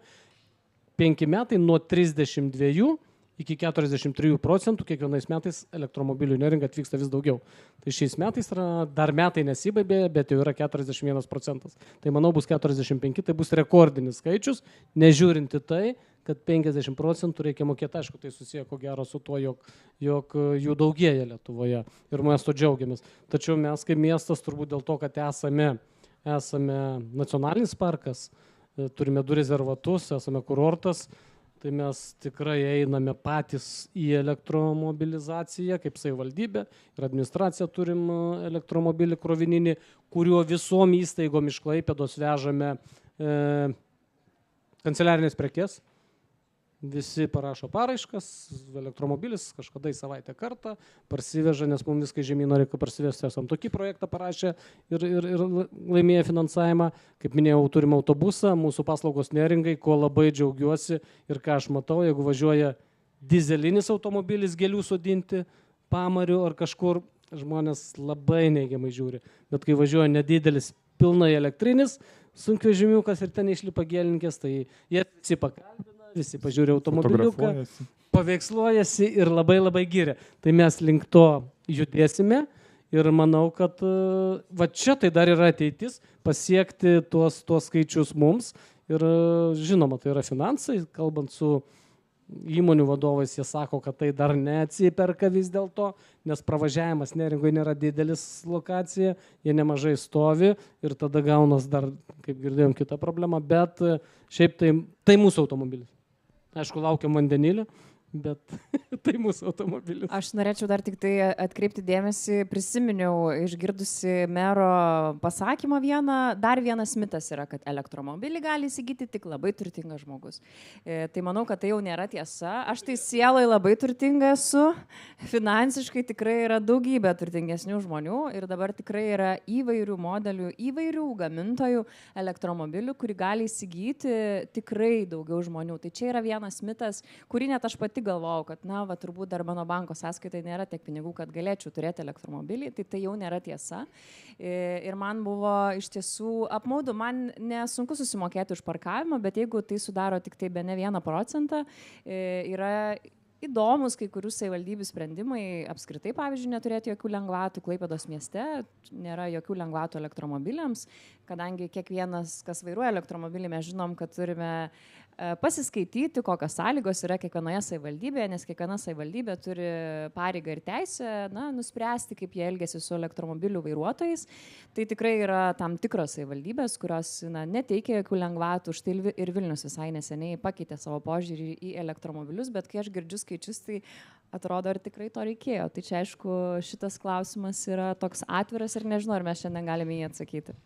5 metai nuo 32 iki 43% kiekvienais metais elektromobilių Neringa atvyksta vis daugiau. Tai šiais metais yra dar metai nesibaigė, bet jau yra 41%. Tai manau bus 45, tai bus rekordinis skaičius, nežiūrinti tai, kad 50% reikia mokėti, aišku, tai susiję ko gero su tuo, jog jų daugėja Lietuvoje ir mes to džiaugiamės. Tačiau mes kaip miestas turbūt dėl to, kad esame nacionalinis parkas, turime 2 rezervatus, esame kurortas, tai mes tikrai einame patys į elektromobilizaciją, kaip savivaldybė ir administracija turim elektromobilį krovininį, kuriuo visom įstaigom iš Klaipėdos vežame kanceliarinės prekes. Visi parašo paraiškas, elektromobilis kažkada į savaitę kartą parsiveža, nes mums viskai žemyno reikia parsivesti. Esam tokį projektą parašę ir laimėję finansavimą. Kaip minėjau, turim autobusą, mūsų paslaugos Neringai, ko labai džiaugiuosi ir ką aš matau, jeigu važiuoja dizelinis automobilis gėlių sodinti, pamarių ar kažkur, žmonės labai neigiamai žiūri. Bet kai važiuoja nedidelis pilnai elektrinis, sunkvežimiukas ir ten išlipa gėlininkės, tai jie visi pakalbina. Visi pažiūrė automobiliuką, paveiksluojasi ir labai labai giria. Tai mes link to judėsime ir manau, kad va čia tai dar yra ateitis pasiekti tuos skaičius mums. Ir žinoma, tai yra finansai, kalbant su įmonių vadovais, jie sako, kad tai dar neatsiperka vis dėlto, nes pravažiavimas Neringoje nėra didelis lokacija, jie nemažai stovi ir tada gaunas dar, kaip girdėjom, kita problema, bet šiaip tai mūsų automobilis. Aišku, laukiam vandenilį, bet tai mūsų automobilis. Aš norėčiau dar tik tai atkreipti dėmesį, prisiminiau išgirdusi mero pasakymą vieną, dar vienas mitas yra, kad elektromobilį gali įsigyti tik labai turtingas žmogus. Tai manau, kad tai jau nėra tiesa. Aš tai sielai labai turtinga esu, finansiškai tikrai yra daugybė turtingesnių žmonių ir dabar tikrai yra įvairių modelių, įvairių gamintojų elektromobilių, kurį gali įsigyti tikrai daugiau žmonių. Tai čia yra vienas mitas, kurį net aš pati galvojau, kad turbūt dar mano banko sąskaitai nėra tiek pinigų, kad galėčiau turėti elektromobilį, tai jau nėra tiesa. Ir man buvo iš tiesų apmaudu, man nesunku susimokėti už parkavimą, bet jeigu tai sudaro tik tai bene 1%, yra įdomus kai kurių savivaldybių sprendimai apskritai, pavyzdžiui, neturėti jokių lengvatų Klaipėdos mieste, nėra jokių lengvatų elektromobiliams, kadangi kiekvienas, kas vairuoja elektromobilį, mes žinom, kad turime pasiskaityti, kokios sąlygos yra kiekvienoje savivaldybėje, nes kiekviena savivaldybė turi pareigą ir teisę nuspręsti, kaip jie elgiasi su elektromobilių vairuotojais. Tai tikrai yra tam tikros savivaldybės, kurios neteikia jokių lengvatų. Štai ir Vilnius visai neseniai pakeitė savo požiūrį į elektromobilius, bet kai aš girdžiu skaičius, tai atrodo, ar tikrai to reikėjo. Tai čia, aišku, šitas klausimas yra toks atviras ir nežinau, ar mes šiandien galime jį atsakyti.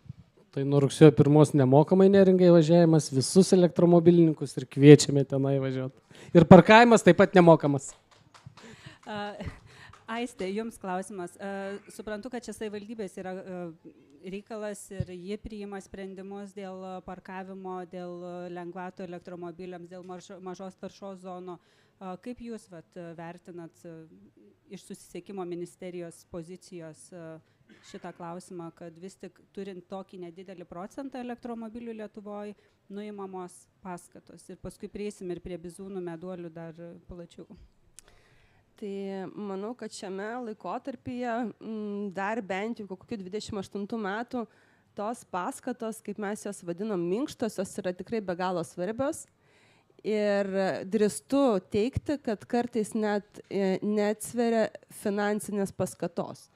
Tai nuo rugsėjo 1 nemokamai Neringai važiavimas, visus elektromobilininkus ir kviečiame tenai važiuoti. Ir parkavimas taip pat nemokamas. Aistė, jums klausimas. Suprantu, kad čia savivaldybės yra reikalas ir jie priima sprendimus dėl parkavimo, dėl lengvatų elektromobiliams, dėl mažos taršos zonų. Kaip jūs vertinat iš susisiekimo ministerijos pozicijos šitą klausimą, kad vis tik turint tokį nedidelį procentą elektromobilių Lietuvoje nuimamos paskatos ir paskui prieisim ir prie bizūnų meduolių dar plačiau? Tai manau, kad šiame laikotarpyje dar bent jau kokių 28 metų tos paskatos, kaip mes jos vadinam, minkštosios yra tikrai be galo svarbios. Ir drįstu teikti, kad kartais net neatsveria finansinės paskatos.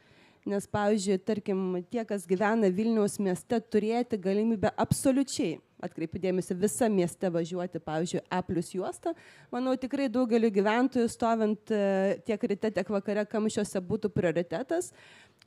Nes, pavyzdžiui, tarkim, tie, kas gyvena Vilniaus mieste, turėti galimybę absoliučiai, atkreipiu dėmesį, visą mieste važiuoti, pavyzdžiui, A+ juostą, manau, tikrai daugeliu gyventojų stovint tiek ryte, tiek vakare kamščiuose būtų prioritetas.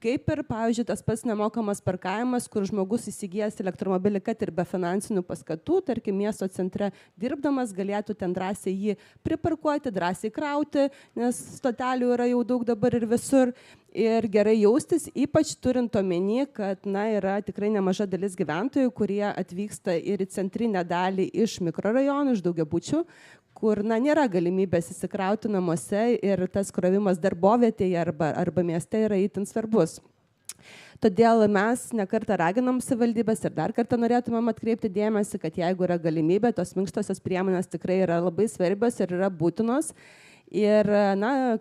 Kaip ir, pavyzdžiui, tas pats nemokamas parkavimas, kur žmogus įsigijęs elektromobilį, kad ir be finansinių paskatų, tarkim, miesto centre dirbdamas, galėtų ten drąsiai jį priparkuoti, drąsiai krauti, nes stotelių yra jau daug dabar ir visur, ir gerai jaustis, ypač turint omeny, kad yra tikrai nemaža dalis gyventojų, kurie atvyksta ir į centrinę dalį iš mikrorajonų, iš daugiabučių, kur nėra galimybės įsikrauti namuose ir tas krovimas darbovietėje arba mieste yra itin svarbus. Todėl mes nekartą raginom savivaldybės ir dar kartą norėtumėm atkreipti dėmesį, kad jeigu yra galimybė, tos minkštosios priemonės tikrai yra labai svarbios ir yra būtinos. Ir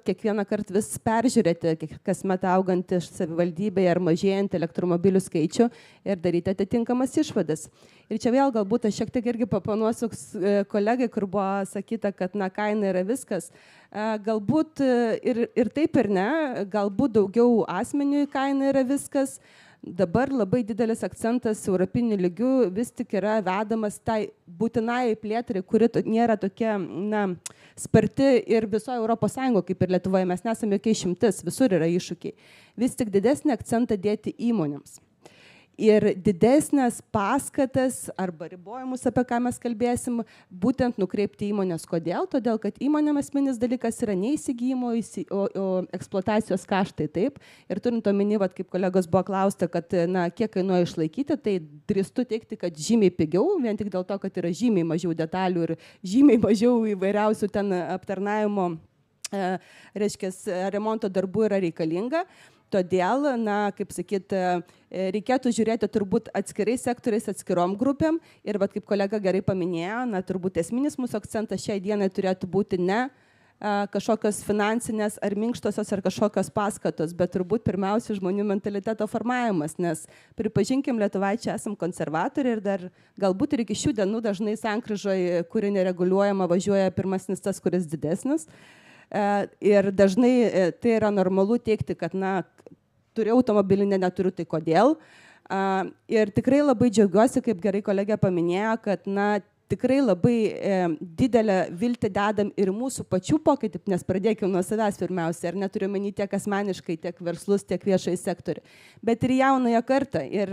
kiekvieną kartą vis peržiūrėti, kasmet augantį savivaldybėje ar mažėjantį elektromobilių skaičių ir daryti atitinkamas išvadas. Ir čia vėl galbūt aš šiek tiek irgi papanuosiu kolegai, kur buvo sakyta, kad kaina yra viskas. Galbūt ir taip ir ne, galbūt daugiau asmeniui kaina yra viskas. Dabar labai didelis akcentas europiniu lygiu vis tik yra vedamas tai būtinai plėtrai, kuri nėra tokia sparti ir visoje Europos Sąjungoje, kaip ir Lietuvoje, mes nesame jokia išimtis, visur yra iššūkiai. Vis tik didesnį akcentą dėti įmonėms. Ir didesnės paskatas arba ribojimus, apie ką mes kalbėsim, būtent nukreipti įmonės. Kodėl? Todėl, kad įmonėm esminis dalykas yra ne įsigijimo, o eksploatacijos kaštai, taip. Ir turint omeny, kaip kolegos buvo klausta, kad kiek kainuoja išlaikyti, tai drįstu teikti, kad žymiai pigiau, vien tik dėl to, kad yra žymiai mažiau detalių ir žymiai mažiau įvairiausių ten aptarnavimo, remonto darbų yra reikalinga. Todėl, kaip sakyt, reikėtų žiūrėti turbūt atskirais sektoriais, atskirom grupėm. Ir kaip kolega gerai paminėjo, turbūt esminis mūsų akcentas šiai dienai turėtų būti ne kažkokios finansinės ar minkštosios ar kažkokios paskatos, bet turbūt pirmiausia žmonių mentaliteto formavimas. Nes pripažinkim, lietuvaičiai esam konservatoriai ir dar galbūt ir iki šių dienų dažnai sankryžoje, kuri nereguliuojama, važiuoja pirmasnis tas, kuris didesnis. Ir dažnai tai yra normalu teikti, kad turiu automobilį, neturiu, tai kodėl. Ir tikrai labai džiaugiuosi, kaip gerai kolegė paminėjo, kad tikrai labai didelę viltį dedam ir mūsų pačių pokytį, nes pradėkime nuo savęs pirmiausia, ir neturiu meni tiek asmeniškai, tiek verslus, tiek viešai sektorių, bet ir jaunąją kartą. Ir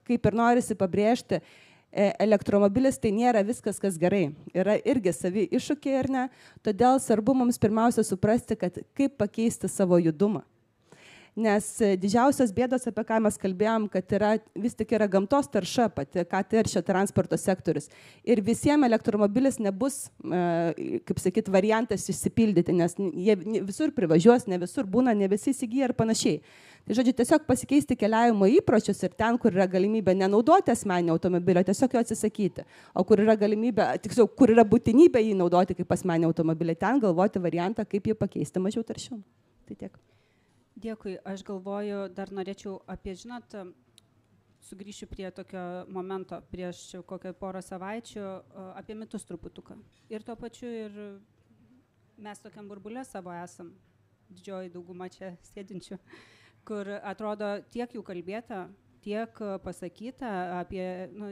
kaip ir norisi pabrėžti, elektromobilis tai nėra viskas, kas gerai. Yra irgi savi iššūkiai, ar ne? Todėl svarbu mums pirmiausia suprasti, kad kaip pakeisti savo judumą. Nes didžiausios bėdos, apie ką mes kalbėjom, kad vis tik yra gamtos tarša pati, ką teršia transporto sektorius. Ir visiems elektromobilis nebus, kaip sakyt, variantas išsipildyti, nes jie visur privažiuos, ne visur būna, ne visi įsigyja ir panašiai. Tai žodžiu, tiesiog pasikeisti keliavimo įpročius ir ten, kur yra galimybė nenaudoti asmeninio automobilio, tiesiog jo atsisakyti. O kur yra galimybė, tiksliau, kur yra būtinybė jį naudoti kaip asmeninio automobilį, ten galvoti variantą, kaip jį pakeisti mažiau taršių. Tai tiek. Dėkui, aš galvoju, dar norėčiau apie, žinot, sugrįšiu prie tokio momento prieš kokią porą savaičių apie mitus truputuką. Ir tuo pačiu ir mes tokiam burbulė savo esam, didžioji dauguma čia sėdinčių, kur atrodo tiek jų kalbėta, tiek pasakyta apie,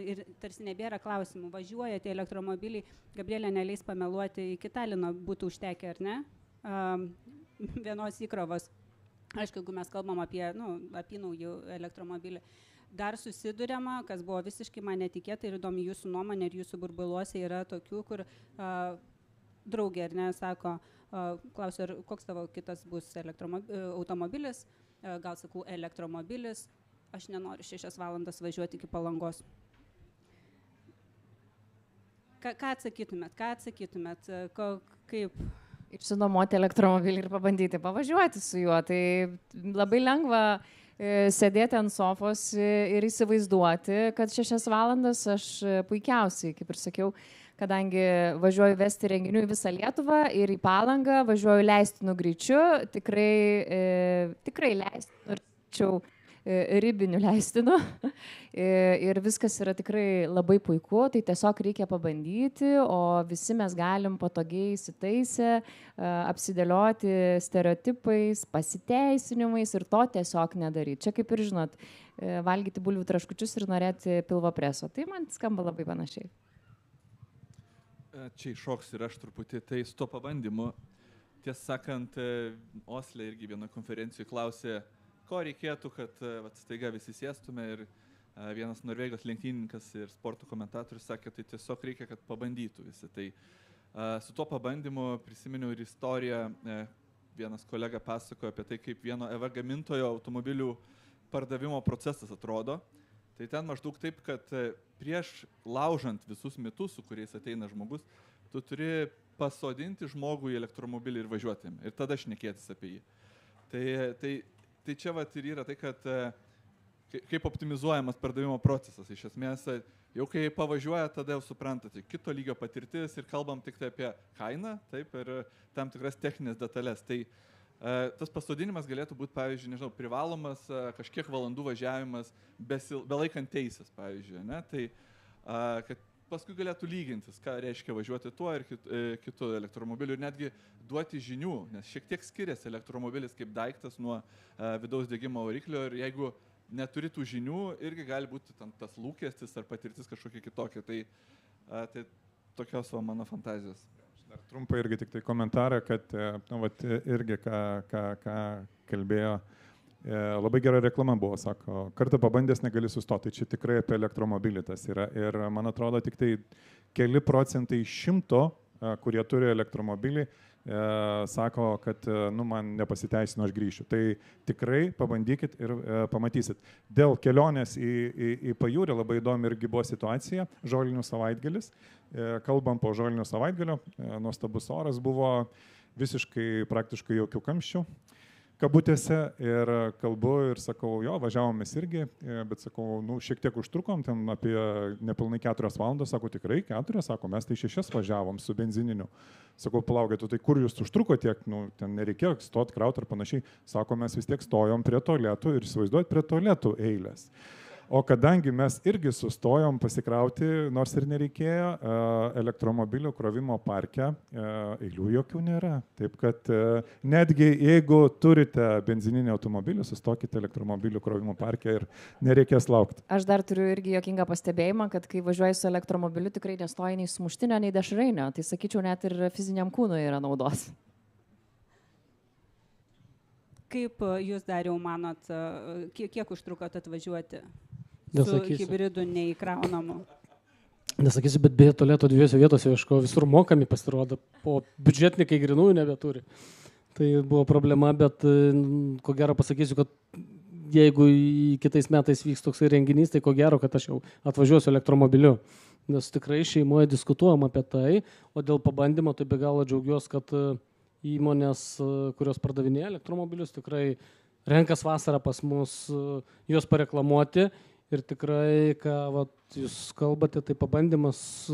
ir tarsi nebėra klausimų. Važiuoja tie elektromobiliai, Gabrielė neleis pameluoti, iki Talino būtų užtekę, ar ne? Vienos įkrovos. Aišku, jeigu mes kalbam apie apynaujų elektromobilį, dar susiduriama, kas buvo visiškai man netikėta ir įdomi jūsų nuomonė ir jūsų burbuluose yra tokių, kur draugė, ar ne, sako, klausia, koks tavo kitas bus automobilis, gal sakau elektromobilis, aš nenoriu 6 valandas važiuoti iki Palangos. Ką atsakytumėt? Kaip? Išsinuomoti elektromobilį ir pabandyti pavažiuoti su juo. Tai labai lengva sėdėti ant sofos ir įsivaizduoti, kad 6 valandas aš puikiausiai, kaip ir sakiau, kadangi važiuoju vesti renginių į visą Lietuvą ir į Palangą, važiuoju leistinu greičiu, tikrai leistinu, ribinių leistinu ir viskas yra tikrai labai puiku, tai tiesiog reikia pabandyti, o visi mes galim patogiai įsitaisę, apsidėlioti stereotipais, pasiteisinimais ir to tiesiog nedaryti. Čia kaip ir žinot, valgyti bulvių traškučius ir norėti pilvo preso. Tai man skamba labai panašiai. Čia iššoks ir aš truputį, tai su to pabandymu. Tiesą sakant, Osle irgi vienoje konferencijoje klausė, ko reikėtų, kad staiga visi sėstume ir vienas Norvegijos lenktynininkas ir sporto komentatorius sakė, tai tiesiog reikia, kad pabandytų visi. Tai su tuo pabandymu prisiminiau ir istoriją, vienas kolega pasakojo apie tai, kaip vieno EV gamintojo automobilių pardavimo procesas atrodo. Tai ten maždaug taip, kad prieš laužant visus mitus, su kuriais ateina žmogus, tu turi pasodinti žmogų į elektromobilį ir važiuoti ir tada šnekėtis apie jį. Tai čia vat ir yra tai, kad kaip optimizuojamas pardavimo procesas. Iš esmės, jau kai pavažiuoja, tada jau suprantate, kito lygio patirtis ir kalbam tik tai apie kainą, taip, ir tam tikras techninės detalės. Tai tas pasodinimas galėtų būti, pavyzdžiui, nežinau, privalomas kažkiek valandų važiavimas belaikant teisės, pavyzdžiui, ne? Tai kad paskui galėtų lygintis, ką reiškia važiuoti tuo ir kitu elektromobiliu ir netgi duoti žinių, nes šiek tiek skiriasi elektromobilis kaip daiktas nuo vidaus degimo variklio ir jeigu neturi tų žinių, irgi gali būti tas lūkestis ar patirtis kažkokia kitokia. Tai tokios mano fantazijos. Dar trumpai irgi tik tai komentarą, kad irgi ką kalbėjo. Labai gera reklama buvo, sako, kartą pabandęs negali sustoti, čia tikrai apie elektromobilį tas yra ir man atrodo tik tai keli procentai 100, kurie turi elektromobilį, sako, kad man nepasiteisino, aš grįšiu. Tai tikrai pabandykit ir pamatysit. Dėl kelionės į pajūrį labai įdomi irgi buvo situacija, žolinių savaitgalis. Kalbam po žolinių savaitgalio, nuostabus oras buvo, visiškai praktiškai jokių kamščių. Kabutėse ir kalbu ir sakau, jo, važiavom mes irgi, bet sakau, šiek tiek užtrukom, ten apie nepilnai 4 valandas, sako, tikrai 4, sako, mes tai 6 važiavom su benzininiu. Sakau, palaukėte, tai kur jūs užtruko tiek, ten nereikėjo stot, kraut ar panašiai. Sako, mes vis tiek stojom prie tualetų ir įsivaizduojat prie tualetų eilės. O kadangi mes irgi sustojom pasikrauti, nors ir nereikėjo, elektromobilių krovimo parke eilių jokių nėra. Taip kad netgi jeigu turite benzininį automobilį, sustokite elektromobilių krovimo parke ir nereikės laukti. Aš dar turiu irgi jokingą pastebėjimą, kad kai važiuoju su elektromobiliu, tikrai nestoja nei sumuštinio, nei dešrainio. Tai sakyčiau, net ir fiziniam kūnui yra naudos. Kaip jūs, Dariau, manot, kiek užtrukot atvažiuoti? Nesakysiu. Su hibridu neįkraunamu. Nesakysiu, bet beje, tualeto 2 vietose ieško, visur mokami pasirodo, po biudžetnikai grinųjų nebeturi. Tai buvo problema, bet ko gero pasakysiu, kad jeigu kitais metais vyks toks renginys, tai ko gero, kad aš jau atvažiuosiu elektromobiliu. Nes tikrai šeimoje diskutuojam apie tai, o dėl pabandymo tai be galo džiaugiuosi, kad įmonės, kurios pardavinėja elektromobilius, tikrai renkas vasarą pas mus juos pareklamuoti. Ir tikrai, ką jūs kalbate, tai pabandymas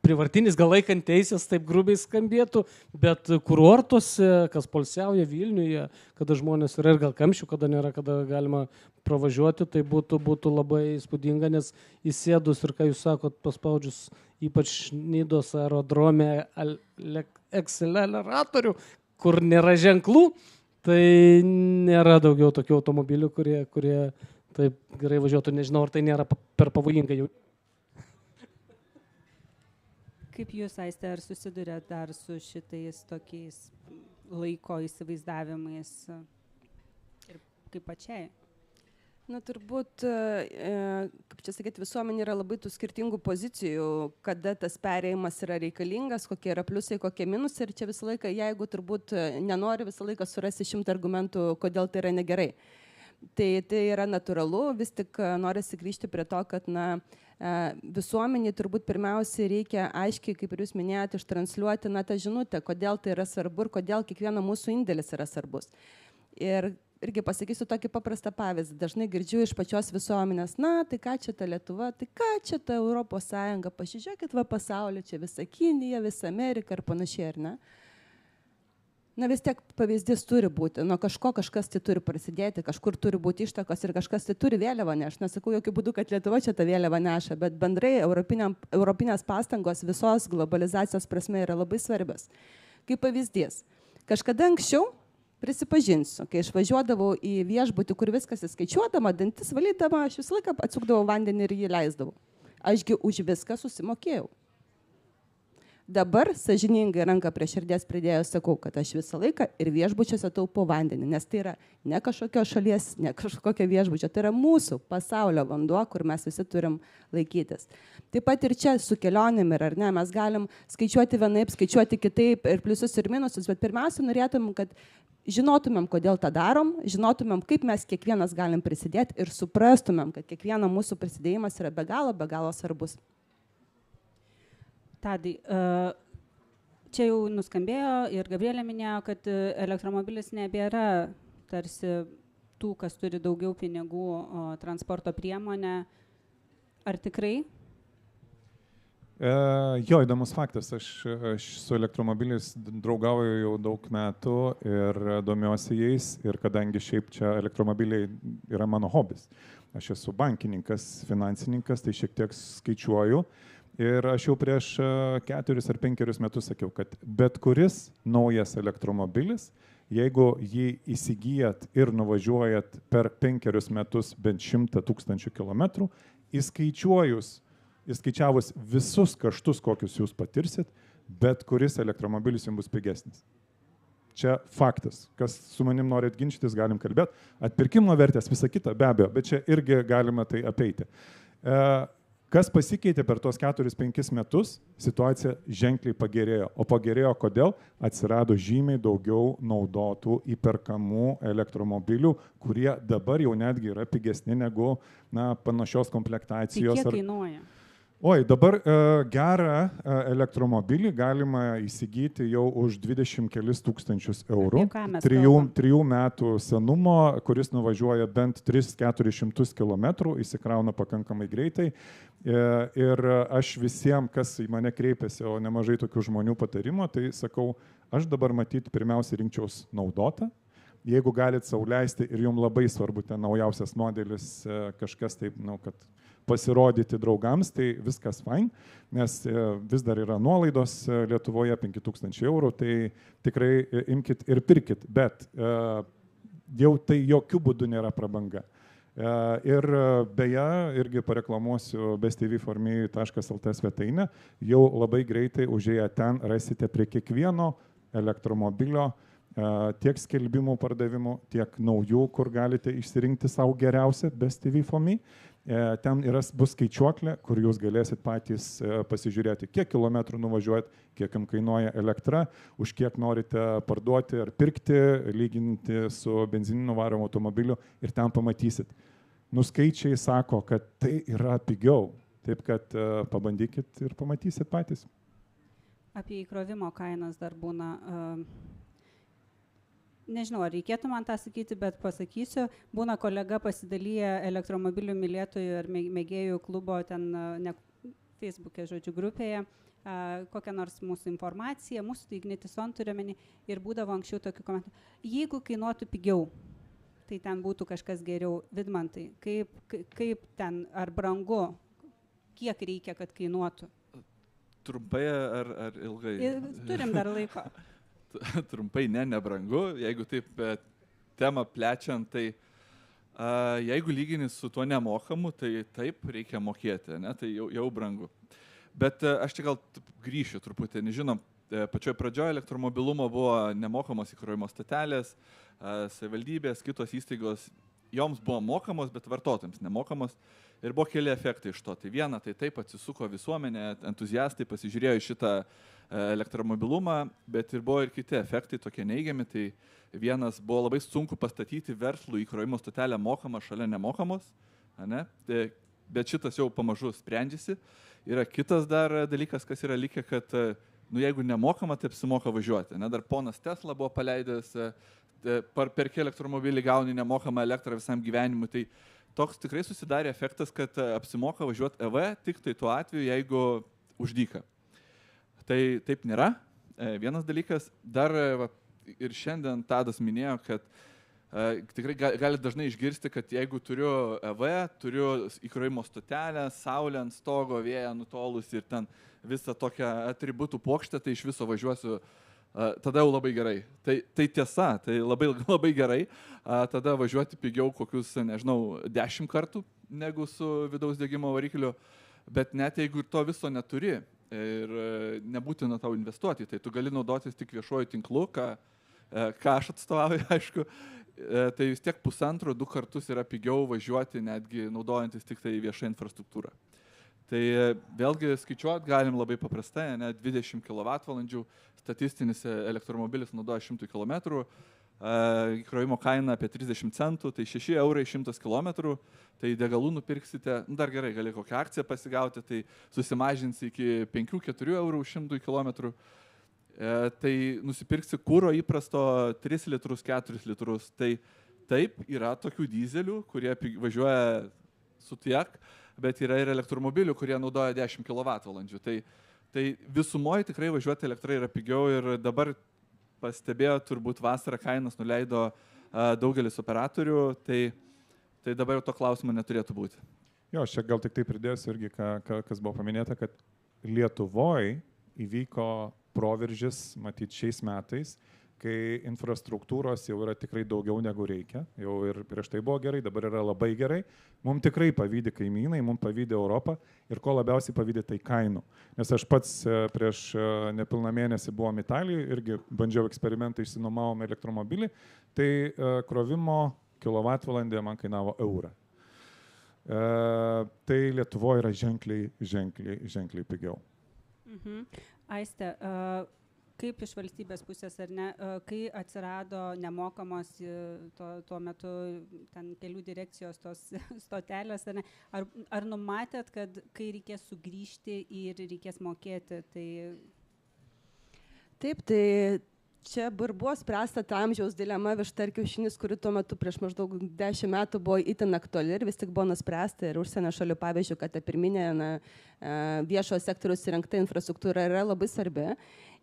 privartinis, gal laikant teisės, taip grubiai skambėtų, bet kurortuose, kas polsiauja Vilniuje, kada žmonės yra ir gal kamščių, kada nėra, kada galima pravažiuoti, tai būtų labai įspūdinga, nes įsėdus ir, ką jūs sakot, paspaudžius ypač Nidos aerodrome akceleratorių, kur nėra ženklų, tai nėra daugiau tokių automobilių, kurie taip gerai važiuotų. Nežinau, ar tai nėra per pavojinga jau. Kaip jūs, Aiste, ar susidurėt dar su šitais tokiais laiko įsivaizdavimais ir kaip pačiai? Na, turbūt, kaip čia sakyti, visuomenė yra labai tų skirtingų pozicijų, kada tas perėjimas yra reikalingas, kokie yra pliusai, kokie minusai. Ir čia visą laiką, jeigu turbūt nenori, visą laiką surasti 100 argumentų, kodėl tai yra negerai. Tai yra natūralu, vis tik norisi grįžti prie to, kad visuomeniai turbūt pirmiausiai reikia aiškiai, kaip ir jūs minėjote, ištransliuoti tą žinutę, kodėl tai yra svarbu ir kodėl kiekvieno mūsų indėlis yra svarbus. Ir irgi pasakysiu tokį paprastą pavyzdį. Dažnai girdžiu iš pačios visuomenės, tai ką čia ta Lietuva, tai ką čia ta Europos Sąjunga, pažiūrėkit va pasaulio, čia visa Kinija, visa Amerika ir panašiai, ar ne? Na vis tiek pavyzdys turi būti, nuo kažkas tai turi prasidėti, kažkur turi būti ištakos ir kažkas tai turi vėliavą nešti. Aš nesakau jokių būdų, kad Lietuva čia tą vėliavą neša, bet bendrai europinės pastangos visos globalizacijos prasme yra labai svarbios. Kaip pavyzdys, kažkada anksčiau, prisipažinsiu, kai aš važiuodavau į viešbutį, kur viskas įskaičiuodama, dantis valydama, aš visą laiką atsukdavau vandenį ir jį leisdavau. Ašgi už viską susimokėjau. Dabar sąžiningai ranką prie širdies pridėjau, sakau, kad aš visą laiką ir viešbučiuose taupau vandenį, nes tai yra ne kažkokios šalies, ne kažkokia viešbučio, tai yra mūsų pasaulio vanduo, kur mes visi turim laikytis. Taip pat ir čia su kelionėm ir ar ne, mes galim skaičiuoti vienaip, skaičiuoti kitaip ir pliusus ir minusus, bet pirmiausia norėtumėm, kad žinotumėm, kodėl tą darom, žinotumėm, kaip mes kiekvienas galim prisidėti ir suprastumėm, kad kiekvieno mūsų prisidėjimas yra be galo svarbus. Tadai, čia jau nuskambėjo ir Gabrielė minėjo, kad elektromobilis nebėra tarsi tų, kas turi daugiau pinigų transporto priemonę. Ar tikrai? Jo, įdomus faktas. Aš su elektromobiliais draugauju jau daug metų ir domiuosi jais. Ir kadangi šiaip čia elektromobiliai yra mano hobis. Aš esu bankininkas, finansininkas, tai šiek tiek skaičiuoju. Ir aš jau prieš 4 ar 5 metus sakiau, kad bet kuris naujas elektromobilis, jeigu jį įsigijat ir nuvažiuojat per 5 metus bent 100 000 kilometrų, įskaičiavus visus kaštus, kokius jūs patirsit, bet kuris elektromobilis jums bus pigesnis. Čia faktas. Kas su manim norit ginčytis, galim kalbėti. Atpirkimo vertės, visa kita, be abejo, bet čia irgi galima tai apeiti. Kas pasikeitė per tos 4-5 metus, situacija ženkliai pagerėjo. O pagerėjo kodėl? Atsirado žymiai daugiau naudotų įperkamų elektromobilių, kurie dabar jau netgi yra pigesni negu panašios komplektacijos. Tai kiek kainuoja? Oi, dabar gerą elektromobilį galima įsigyti jau už 20 kelis tūkstančius eurų. 3 metų senumo, kuris nuvažiuoja bent 300-400 km, įsikrauna pakankamai greitai. Ir aš visiems, kas į mane kreipiasi, o nemažai tokių žmonių patarimo, tai sakau, aš dabar matyti pirmiausia rinkčiaus naudotą. Jeigu galit sau leisti ir jums labai svarbu ten naujausias modelis, kažkas taip, kad pasirodyti draugams, tai viskas fine, nes vis dar yra nuolaidos Lietuvoje 5000 eurų, tai tikrai imkit ir pirkit, bet jau tai jokių būdų nėra prabanga. Ir beje, irgi pareklamuosiu besttvforme.lt svetainę, jau labai greitai užėję ten rasite prie kiekvieno elektromobilio tiek skelbimų pardavimų, tiek naujų, kur galite išsirinkti savo geriausią besttvforme. Ten bus skaičiuoklė, kur jūs galėsit patys pasižiūrėti, kiek kilometrų nuvažiuojat, kiek jums kainuoja elektra, už kiek norite parduoti ar pirkti, lyginti su benzininiu varomu automobiliu ir ten pamatysit. Skaičiai sako, kad tai yra pigiau, taip kad pabandykit ir pamatysit patys. Apie įkrovimo kainas dar būna... Nežinau, ar reikėtų man tą sakyti, bet pasakysiu, būna kolega pasidalyja elektromobilių mylėtojų ir mėgėjų klubo ten Facebook'e, žodžiu, grupėje, kokią nors mūsų informaciją, mūsų tai Ignitison turiuomenį, ir būdavo anksčiau tokių komentarų. Jeigu kainuotų pigiau, tai ten būtų kažkas geriau. Vidmantai, kaip ten, ar brangu, kiek reikia, kad kainuotų? Trumpai ar ilgai? Turim dar laiko. Trumpai nebrangu. Jeigu taip temą plečiant, tai jeigu lyginis su tuo nemokamu, tai taip reikia mokėti, ne? Tai jau brangu. Bet aš čia gal grįšiu truputį, nežinom, pačioje pradžioje elektromobilumo buvo nemokamos įkrovimo stotelės, savivaldybės, kitos įstaigos, joms buvo mokamos, bet vartotojams nemokamos ir buvo keli efektai iš to. Tai viena, tai taip atsisuko visuomenė, entuziastai pasižiūrėjo į šitą elektromobilumą, bet ir buvo ir kiti efektai tokie neigiami. Tai vienas, buvo labai sunku pastatyti verslų įkrovimo stotelę mokamą šalia nemokamos, ne? Bet šitas jau pamažu sprendžiasi. Yra kitas dar dalykas, kas yra likę, kad jeigu nemokama, tai apsimoka važiuoti. Ne? Dar ponas Tesla buvo paleidęs, perki elektromobilį, gauni nemokamą elektrą visam gyvenimui. Tai toks tikrai susidarė efektas, kad apsimoka važiuoti EV tik tai tuo atveju, jeigu uždyka. Tai taip nėra. Vienas dalykas, dar ir šiandien Tadas minėjo, kad tikrai gali dažnai išgirsti, kad jeigu turiu EV, turiu įkrovimo stotelę, saulę ant stogo, vėją nutolus ir ten visą tokią atributų puokštę, tai iš viso važiuosiu, tada jau labai gerai. Tai tiesa, tai labai gerai, tada važiuoti pigiau kokius, nežinau, 10 kartų negu su vidaus degimo varikliu, bet net jeigu ir to viso neturi ir nebūtina tau investuoti, tai tu gali naudotis tik viešuoju tinklu, ką aš atstovauju, aišku, tai vis tiek 1,5–2 kartus yra pigiau važiuoti, netgi naudojantis tik tai viešą infrastruktūrą. Tai vėlgi skaičiuot galim labai paprastai, 20 kWh, statistinis elektromobilis naudoja 100 km, įkrovimo kaina apie 30 centų, tai 6 eurai 100 km, tai degalų nupirksite, dar gerai, gali kokią akciją pasigauti, tai susimažinsi iki 5–4 eurų 100 km. Tai nusipirksi kūro įprasto 3 litrus, 4 litrus. Tai taip, yra tokių dizelių, kurie važiuoja su tiek, bet yra ir elektromobilių, kurie naudoja 10 kWh. Tai visumoje tikrai važiuoti elektra yra pigiau ir dabar pastebėjo, turbūt vasarą kainas nuleido daugelis operatorių, tai dabar jau to klausimo neturėtų būti. Jo, aš čia gal tik tai pridėsiu irgi, kas buvo paminėta, kad Lietuvoje įvyko proveržis, matyt, šiais metais, kai infrastruktūros jau yra tikrai daugiau negu reikia. Jau ir prieš tai buvo gerai, dabar yra labai gerai. Mums tikrai pavydi kaimynai, mums pavydi Europą ir ko labiausiai pavydi tai kainų. Nes aš pats prieš nepilną mėnesį buvom Italijoje, irgi bandžiau eksperimentą, išsinuomavom elektromobilį, tai krovimo kilovatvalandė man kainavo eurą. Tai Lietuvoje yra ženkliai pigiau. Aiste, kaip iš valstybės pusės ar ne, kai atsirado nemokamos tuo metu ten kelių direkcijos tos stotelės, ar ne, ar numatėt, kad kai reikės sugrįžti ir reikės mokėti, tai... Taip, tai čia buvo spręsta ta amžiaus dilema višta ir kiaušinis, kuri tuo metu prieš maždaug 10 metų buvo itin aktuali ir vis tik buvo nuspręsta ir užsienio šalių pavyzdžių, kad ta pirminė viešojo sektoriaus įrengta infrastruktūra yra labai svarbi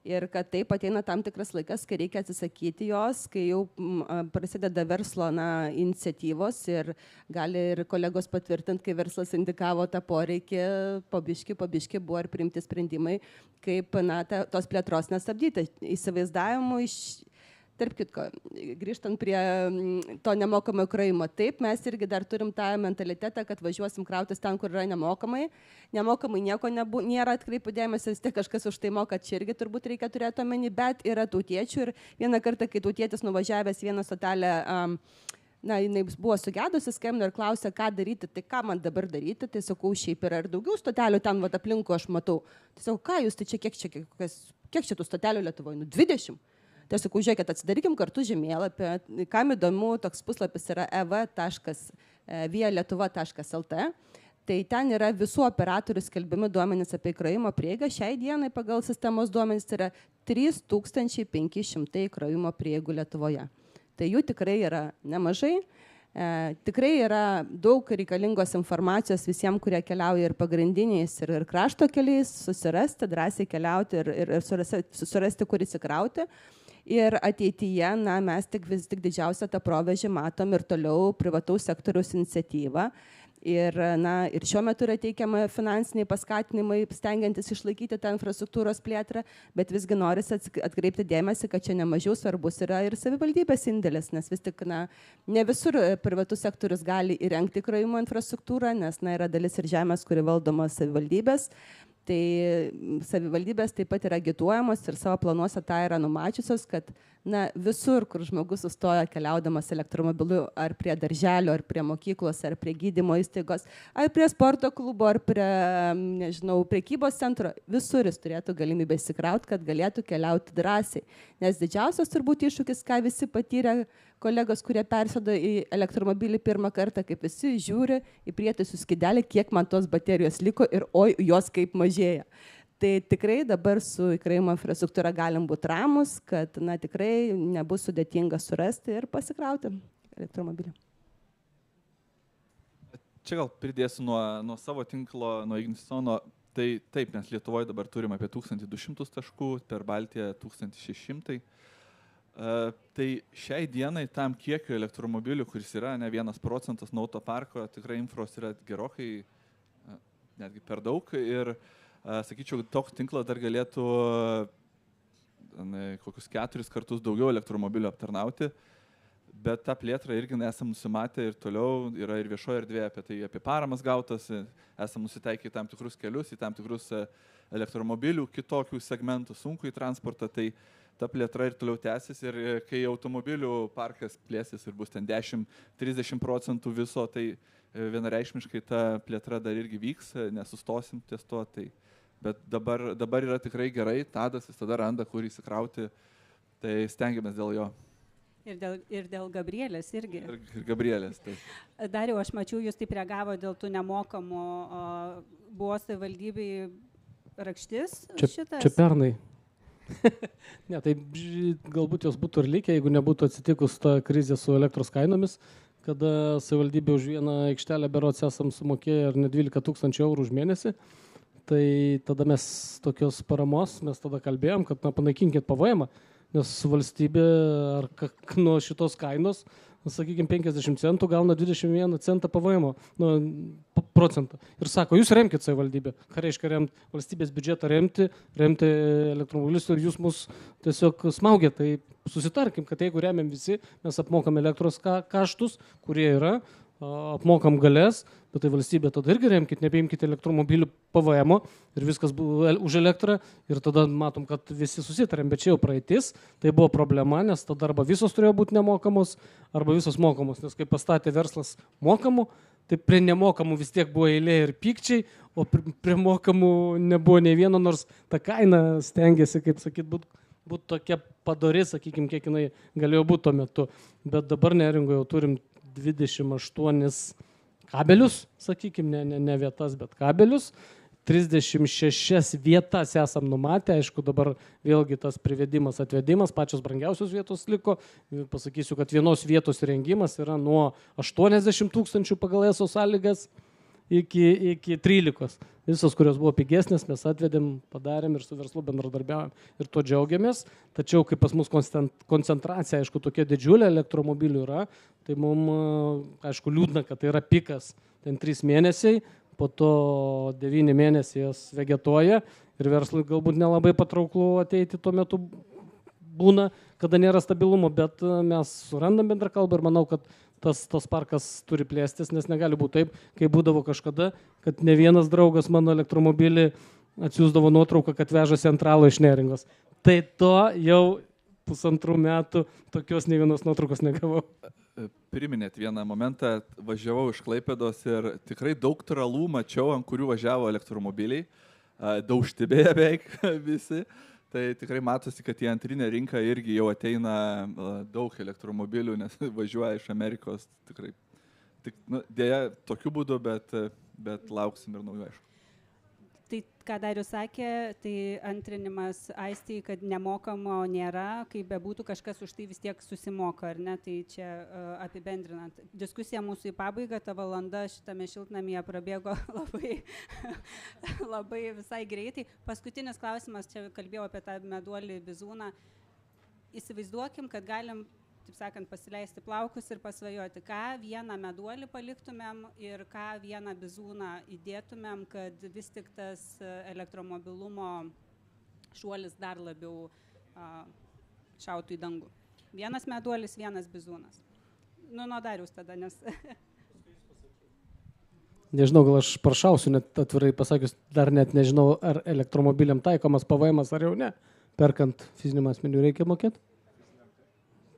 ir kad taip ateina tam tikras laikas, kai reikia atsisakyti jos, kai jau prasideda verslo iniciatyvos ir gali ir kolegos patvirtinti, kai verslas indikavo tą poreikį, pabiški buvo ir priimti sprendimai, kaip tos plėtros nestabdyti. Įsivaizdavimu tarp kitko, grįžtant prie to nemokamo įkrovimo, taip, mes irgi dar turim tą mentalitetą, kad važiuosim krautis ten, kur yra nemokamai. Nemokamai nieko nėra, atkreipiu dėmesį, vis tiek kažkas už tai moka, čia irgi turbūt reikia turėti omeny, bet yra tautiečių ir vieną kartą, kai tautietis nuvažiavęs vieną stotelę, jinai buvo sugedusi, skambino ir klausė, ką daryti, tai ką man dabar daryti, tai sakau, šiaip yra ir daugiau stotelių ten aplinkui aš matau. Tai sakau, ką jūs, tai čia kiek čia tų stotelių Lietuvoje? 20. Tai sakau, žiūrėkit, atsidarykim kartu žemėlapį, kam įdomu, toks puslapis yra ev.vialietuva.lt. Tai ten yra visų operatorių skelbiami duomenys apie įkrovimo prieigą. Šiai dienai pagal sistemos duomenys yra 3500 įkrovimo prieigų Lietuvoje. Tai jų tikrai yra nemažai. Tikrai yra daug reikalingos informacijos visiems, kurie keliauja ir pagrindiniais, ir krašto keliais, susirasti, drąsiai keliauti ir susirasti, kur įsikrauti. Ir ateityje, mes vis tik didžiausią tą proveržį matom ir toliau privataus sektoriaus iniciatyvą. Ir šiuo metu yra teikiama finansiniai paskatinimai, stengiantis išlaikyti tą infrastruktūros plėtrą, bet visgi norisi atkreipti dėmesį, kad čia nemažiau svarbus yra ir savivaldybės indėlis, nes vis tik ne visur privatus sektorius gali įrengti įkrovimo infrastruktūrą, nes yra dalis ir žemės, kuri valdoma savivaldybės. Tai savivaldybės taip pat yra agituojamos ir savo planuose tą yra numačiusios, kad visur, kur žmogus sustoja keliaudamas elektromobiliu, ar prie darželio, ar prie mokyklos, ar prie gydymo įstaigos, ar prie sporto klubo, ar prie, prekybos centro, visur jis turėtų galimybę įsikrauti, kad galėtų keliauti drąsiai. Nes didžiausias turbūt iššūkis, ką visi patyrė kolegos, kurie persėdo į elektromobilį pirmą kartą, kaip visi žiūri į prietaisų skydelį, kiek man tos baterijos liko ir oi, jos kaip mažėja. Tai tikrai dabar su įkrovimo infrastruktūra galim būti ramus, kad tikrai nebus sudėtinga surasti ir pasikrauti elektromobilį. Čia gal pridėsiu nuo savo tinklo, nuo Ignisono. Tai taip, nes Lietuvoje dabar turim apie 1200 taškų, per Baltiją 1600. Tai šiai dienai tam kiekiu elektromobilių, kuris yra ne 1% nuo autoparko, tikrai infros yra gerokai, netgi per daug. Ir sakyčiau, toks tinklas dar galėtų kokius 4 kartus daugiau elektromobilių aptarnauti, bet tą plėtrą irgi esam nusimatę ir toliau yra ir viešoje erdvėje apie paramas gautas, esam nusiteikę į tam tikrus kelius, į tam tikrus elektromobilių, kitokių segmentų, sunkų į transportą, tai ta plėtra ir toliau tęsis ir kai automobilių parkas plėsis ir bus ten 10-30% viso, tai vienareikšmiškai ta plėtra dar irgi vyks, nesustosim ties to, tai bet dabar yra tikrai gerai, Tadas visada randa, kur įsikrauti, tai stengiamės dėl jo. Ir dėl Gabrielės irgi. Ir Gabrielės, taip. Dariau, aš mačiau, jūs taip reagavo dėl tų nemokamų, buvo savivaldybei rakštis šitas? Čia pernai. Ne, tai galbūt jos būtų ir likę, jeigu nebūtų atsitikus ta krizė su elektros kainomis, kada savivaldybė už vieną aikštelę berods esam sumokėję ar ne 12 000 eurų už mėnesį. Tai tada mes tokios paramos, mes tada kalbėjom, kad panaikinkit PVM-ą, nes valstybė ar nuo šitos kainos, sakykime, 50 centų gauna 21 centą PVM procentą. Ir sako, jūs remkite savivaldybę. Ką reiškia remti valstybės biudžetą, remti elektromobilius ir jūs mus tiesiog smaugė. Tai susitarkim, kad jeigu remiam visi, mes apmokam elektros kaštus, kurie yra, apmokam galės, bet tai valstybė tada irgi remkite, nebeimkite elektromobilių PVM ir viskas buvo už elektrą ir tada matom, kad visi susitarėm, bet čia jau praeitis, tai buvo problema, nes tada arba visos turėjo būti nemokamos, arba visos mokamos, nes kai pastatė verslas mokamų, tai prie nemokamų vis tiek buvo eilė ir pykčiai, o prie mokamų nebuvo nei vieno, nors ta kaina stengiasi, kaip sakyt, būtų tokia padori, sakykime, kiek jinai galėjo būti tuo metu, bet dabar Neringoje jau turim 28 kabelius, sakykime, ne vietas, bet kabelius. 36 vietas esam numatę, aišku, dabar vėlgi tas privedimas, atvedimas, pačios brangiausios vietos liko. Pasakysiu, kad vienos vietos rengimas yra nuo 80 000 pagal ESO sąlygas iki 13. Visos, kurios buvo pigesnės, mes atvedėm, padarėm ir su verslu bendradarbiaujam ir tuo džiaugiamės. Tačiau, kai pas mus koncentracija, aišku, tokia didžiulė elektromobilių yra, tai mums, aišku, liūdna, kad tai yra pikas, ten 3 mėnesiai, po to 9 mėnesiai jas vegetuoja ir verslui galbūt nelabai patrauklu ateiti tuo metu būna, kada nėra stabilumo, bet mes surandam bendrą kalbą ir manau, kad tas parkas turi plėstis, nes negali būti taip, kai būdavo kažkada, kad ne vienas draugas mano elektromobilį atsiųsdavo nuotrauką, kad veža centralą iš Neringos. Tai to jau 1,5 metų tokios ne vienos nuotraukos negavau. Priminėt vieną momentą, važiavau iš Klaipėdos ir tikrai daug tralų mačiau, ant kurių važiavo elektromobiliai, daužti beveik visi. Tai tikrai matosi, kad į antrinę rinką irgi jau ateina daug elektromobilių, nes važiuoja iš Amerikos tikrai. Dėja, tokiu būdu, bet lauksim ir naujų, aišku. Tai, ką Darius sakė, tai antrinimas Aistei, kad nemokamo nėra, kaip bebūtų kažkas už tai vis tiek susimoka, ar ne? Tai čia apibendrinant. Diskusija mūsų į pabaigą, ta valanda šitame šiltnamyje prabėgo labai visai greitai. Paskutinis klausimas, čia kalbėjau apie tą meduolį bizūną. Įsivaizduokim, kad galim, taip sakant, pasileisti plaukus ir pasvajoti, ką vieną meduolį paliktumėm ir ką vieną bizūną įdėtumėm, kad vis tik tas elektromobilumo šuolis dar labiau šautų į dangų. Vienas meduolis, vienas bizūnas. Nuo Dariaus tada, nes... Nežinau, gal aš prašausiu, net atvirai pasakius, dar net nežinau, ar elektromobiliam taikomas PVM-as ar jau ne. Perkant fiziniam asmeniu reikia mokėti?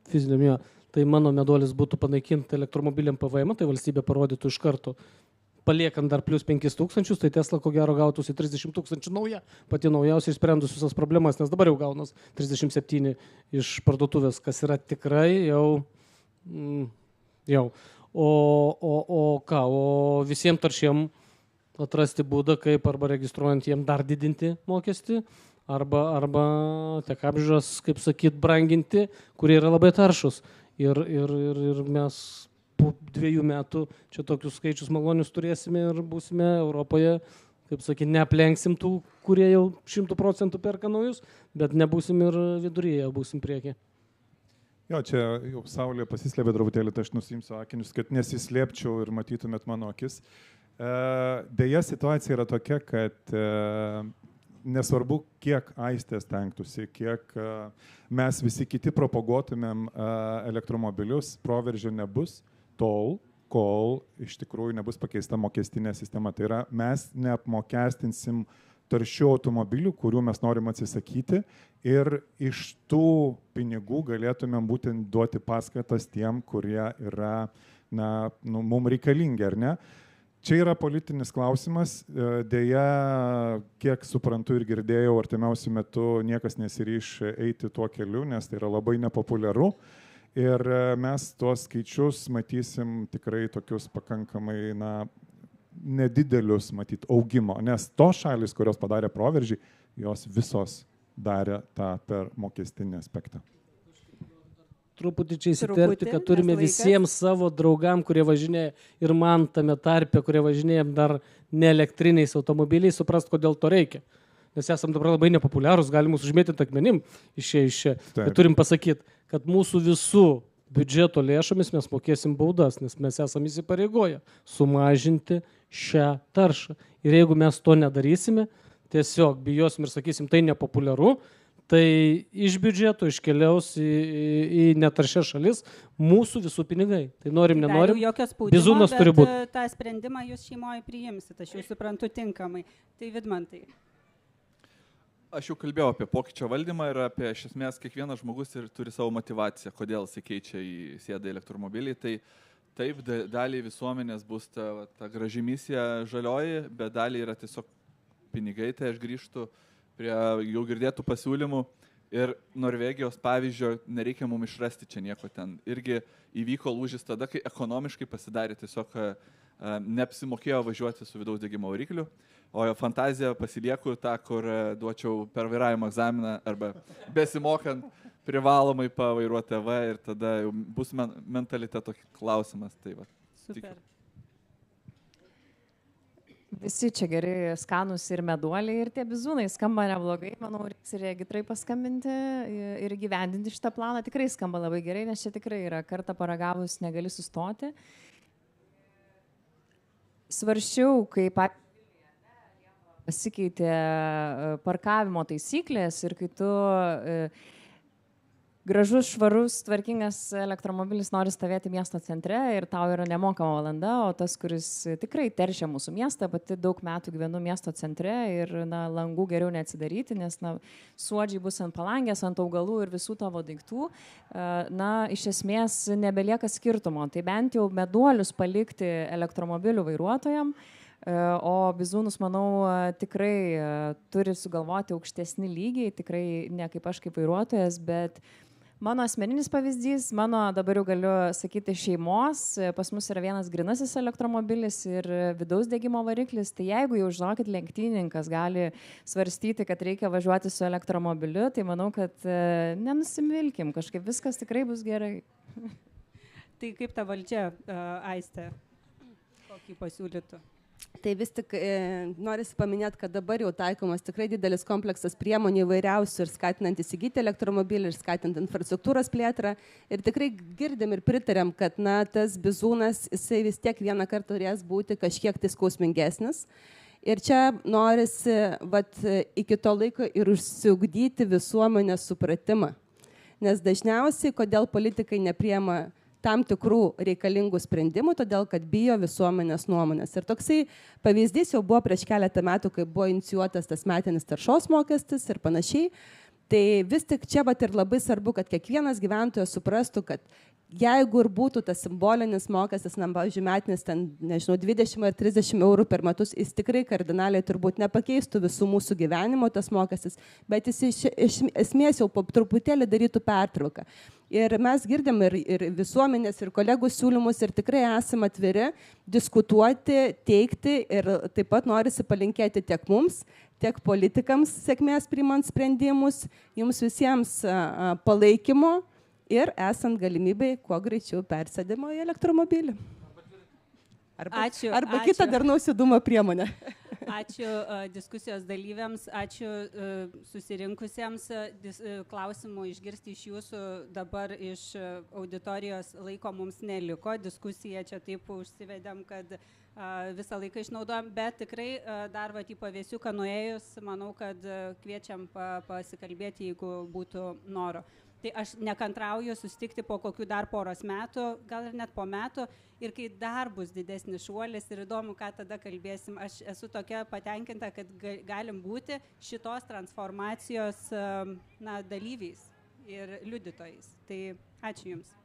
Fiziniam jo. Tai mano meduolis būtų panaikinti elektromobiliam PVM, tai valstybė parodytų iš karto, paliekant dar plus 5,000, tai Tesla ko gero gautųsi 30,000 nauja, pati naujausia išsprendus visas problemas, nes dabar jau gaunas 37 iš parduotuvės, kas yra tikrai jau. O visiems taršiem atrasti būdą, kaip arba registruojant jiem dar didinti mokestį, arba tiek apžiūras, kaip sakyt, branginti, kurie yra labai taršus. Ir mes po 2 metų čia tokius skaičius malonius turėsime ir būsime Europoje, kaip sakyt, neaplenksim tų, kurie jau 100% perka naujus, bet nebūsim ir viduryje, būsim priekį. Jo, čia jau saulė pasislėpė truputėlį, tai aš nusimsiu akinius, kad nesislėpčiau ir matytumėt mano akis. Deja, situacija yra tokia, kad nesvarbu, kiek Aistė stengtųsi, kiek mes visi kiti propaguotumėm elektromobilius, proveržio nebus tol, kol iš tikrųjų nebus pakeista mokestinė sistema. Tai yra, mes neapmokestinsim taršių automobilių, kurių mes norim atsisakyti ir iš tų pinigų galėtumėm būtent duoti paskatas tiem, kurie yra mums reikalingi, ar ne? Čia yra politinis klausimas, dėja, kiek suprantu ir girdėjau, artimiausiu metu niekas nesiryš eiti tuo keliu, nes tai yra labai nepopuliaru. Ir mes tuos skaičius matysim tikrai tokius pakankamai nedidelius matyt augimo, nes tos šalis, kurios padarė proveržį, jos visos darė tą per mokestinį aspektą. Truputį čia įsiterpti, kad turime visiems savo draugam, kurie važinėja ir man tame tarpe, kurie važinėjam dar ne elektriniais automobiliais, suprast, kodėl to reikia. Nes esam dabar labai nepopuliarūs, galim mūsų užmėtinti akmenim iš čia. Bet turim pasakyti, kad mūsų visų biudžeto lėšomis mes mokėsim baudas, nes mes esam įsipareigoję sumažinti šią taršą. Ir jeigu mes to nedarysime, tiesiog bijosim ir sakysim, tai nepopuliaru, tai iš biudžeto iškeliaus į netaršias šalis mūsų visų pinigai. Tai norim, nenorim, bizūnas turi būti. Tą sprendimą jūs šeimoje priimsit, aš jau suprantu tinkamai. Tai Vidmantai. Aš jau kalbėjau apie pokyčio valdymą ir apie, iš esmės, kiekvienas žmogus ir turi savo motivaciją, kodėl jis keičia į sėdą elektromobilį. Tai taip, daliai visuomenės bus ta graži misija žalioji, bet daliai yra tiesiog pinigai, tai aš grįžtu prie jau girdėtų pasiūlymų ir Norvegijos pavyzdžio nereikia mums išrasti čia nieko ten. Irgi įvyko lūžis tada, kai ekonomiškai pasidarė tiesiog neapsimokėjo važiuoti su vidaus degimo varikliu, o jo fantaziją pasilieku tą, kur duočiau per vairavimo egzaminą arba besimokant privalomai pavairuoti TV ir tada jau bus mentaliteto klausimas. Tai va. Super. Visi čia geri skanus ir meduoliai ir tie bizūnai skamba neblogai, manau, reiks ir regitrai paskambinti ir gyvendinti šitą planą. Tikrai skamba labai gerai, nes čia tikrai yra kartą paragavus negali sustoti. Svarsčiau, kaip pasikeitė parkavimo taisyklės ir kai tu gražus, švarus, tvarkingas elektromobilis nori stovėti miesto centre ir tau yra nemokama valanda, o tas, kuris tikrai teršia mūsų miestą, pati daug metų gyvenu miesto centre ir langų geriau neatsidaryti, nes suodžiai bus ant palangės, ant augalų ir visų tavo daiktų, iš esmės nebelieka skirtumo. Tai bent jau meduolius palikti elektromobilių vairuotojam, o bizūnus, manau, tikrai turi sugalvoti aukštesni lygiai, tikrai ne kaip aš kaip vairuotojas, bet Mano asmeninis pavyzdys, mano dabar jau galiu sakyti šeimos, pas mus yra vienas grynasis elektromobilis ir vidaus degimo variklis, tai jeigu jau žinokit lenktynininkas gali svarstyti, kad reikia važiuoti su elektromobiliu, tai manau, kad nenusimilkim, kažkaip viskas tikrai bus gerai. Tai kaip ta valdžia, Aiste, kokį pasiūlytų? Tai vis tik norisi paminėti, kad dabar jau taikomas tikrai didelis kompleksas priemonių įvairiausių ir skatinant įsigyti elektromobilį, ir skatinant infrastruktūros plėtrą. Ir tikrai girdim ir pritarėm, kad tas bizūnas, jisai vis tiek vieną kartą turės būti kažkiek tai skausmingesnis. Ir čia norisi iki to laiko ir užsiugdyti visuomenės supratimą. Nes dažniausiai, kodėl politikai nepriema tam tikrų reikalingų sprendimų, todėl kad bijo visuomenės nuomonės. Ir toksai pavyzdys jau buvo prieš keletą metų, kai buvo inicijuotas tas metinis taršos mokestis ir panašiai. Tai vis tik čia ir labai svarbu, kad kiekvienas gyventojas suprastų, kad jeigu ir būtų tas simbolinis mokestis, pavyzdžiui, metinis, 20 ar 30 eurų per metus, jis tikrai kardinaliai turbūt nepakeistų visų mūsų gyvenimo tas mokestis, bet jis iš esmės jau po truputėlį darytų pertrauką. Ir mes girdim ir visuomenės, ir kolegų siūlymus, ir tikrai esame atviri diskutuoti, teikti, ir taip pat norisi palinkėti tiek mums, tiek politikams sėkmės priimant sprendimus, jums visiems palaikymo ir esant galimybei kuo greičiau persėdimo į elektromobilį. Arba kitą darnaus judumo priemonę. Ačiū diskusijos dalyviams, ačiū susirinkusiems. Klausimų išgirsti iš jūsų dabar iš auditorijos laiko mums neliko. Diskusiją čia taip užsivedėm, kad visą laiką išnaudojam, bet tikrai dar į pavėsiuką nuėjus, manau, kad kviečiam pasikalbėti, jeigu būtų noro. Tai aš nekantrauju susitikti po kokių dar poros metų, gal ir net po metų, ir kai dar bus didesnis šuolis ir įdomu, ką tada kalbėsim. Aš esu tokia patenkinta, kad galim būti šitos transformacijos dalyviais ir liudytojais. Tai ačiū Jums.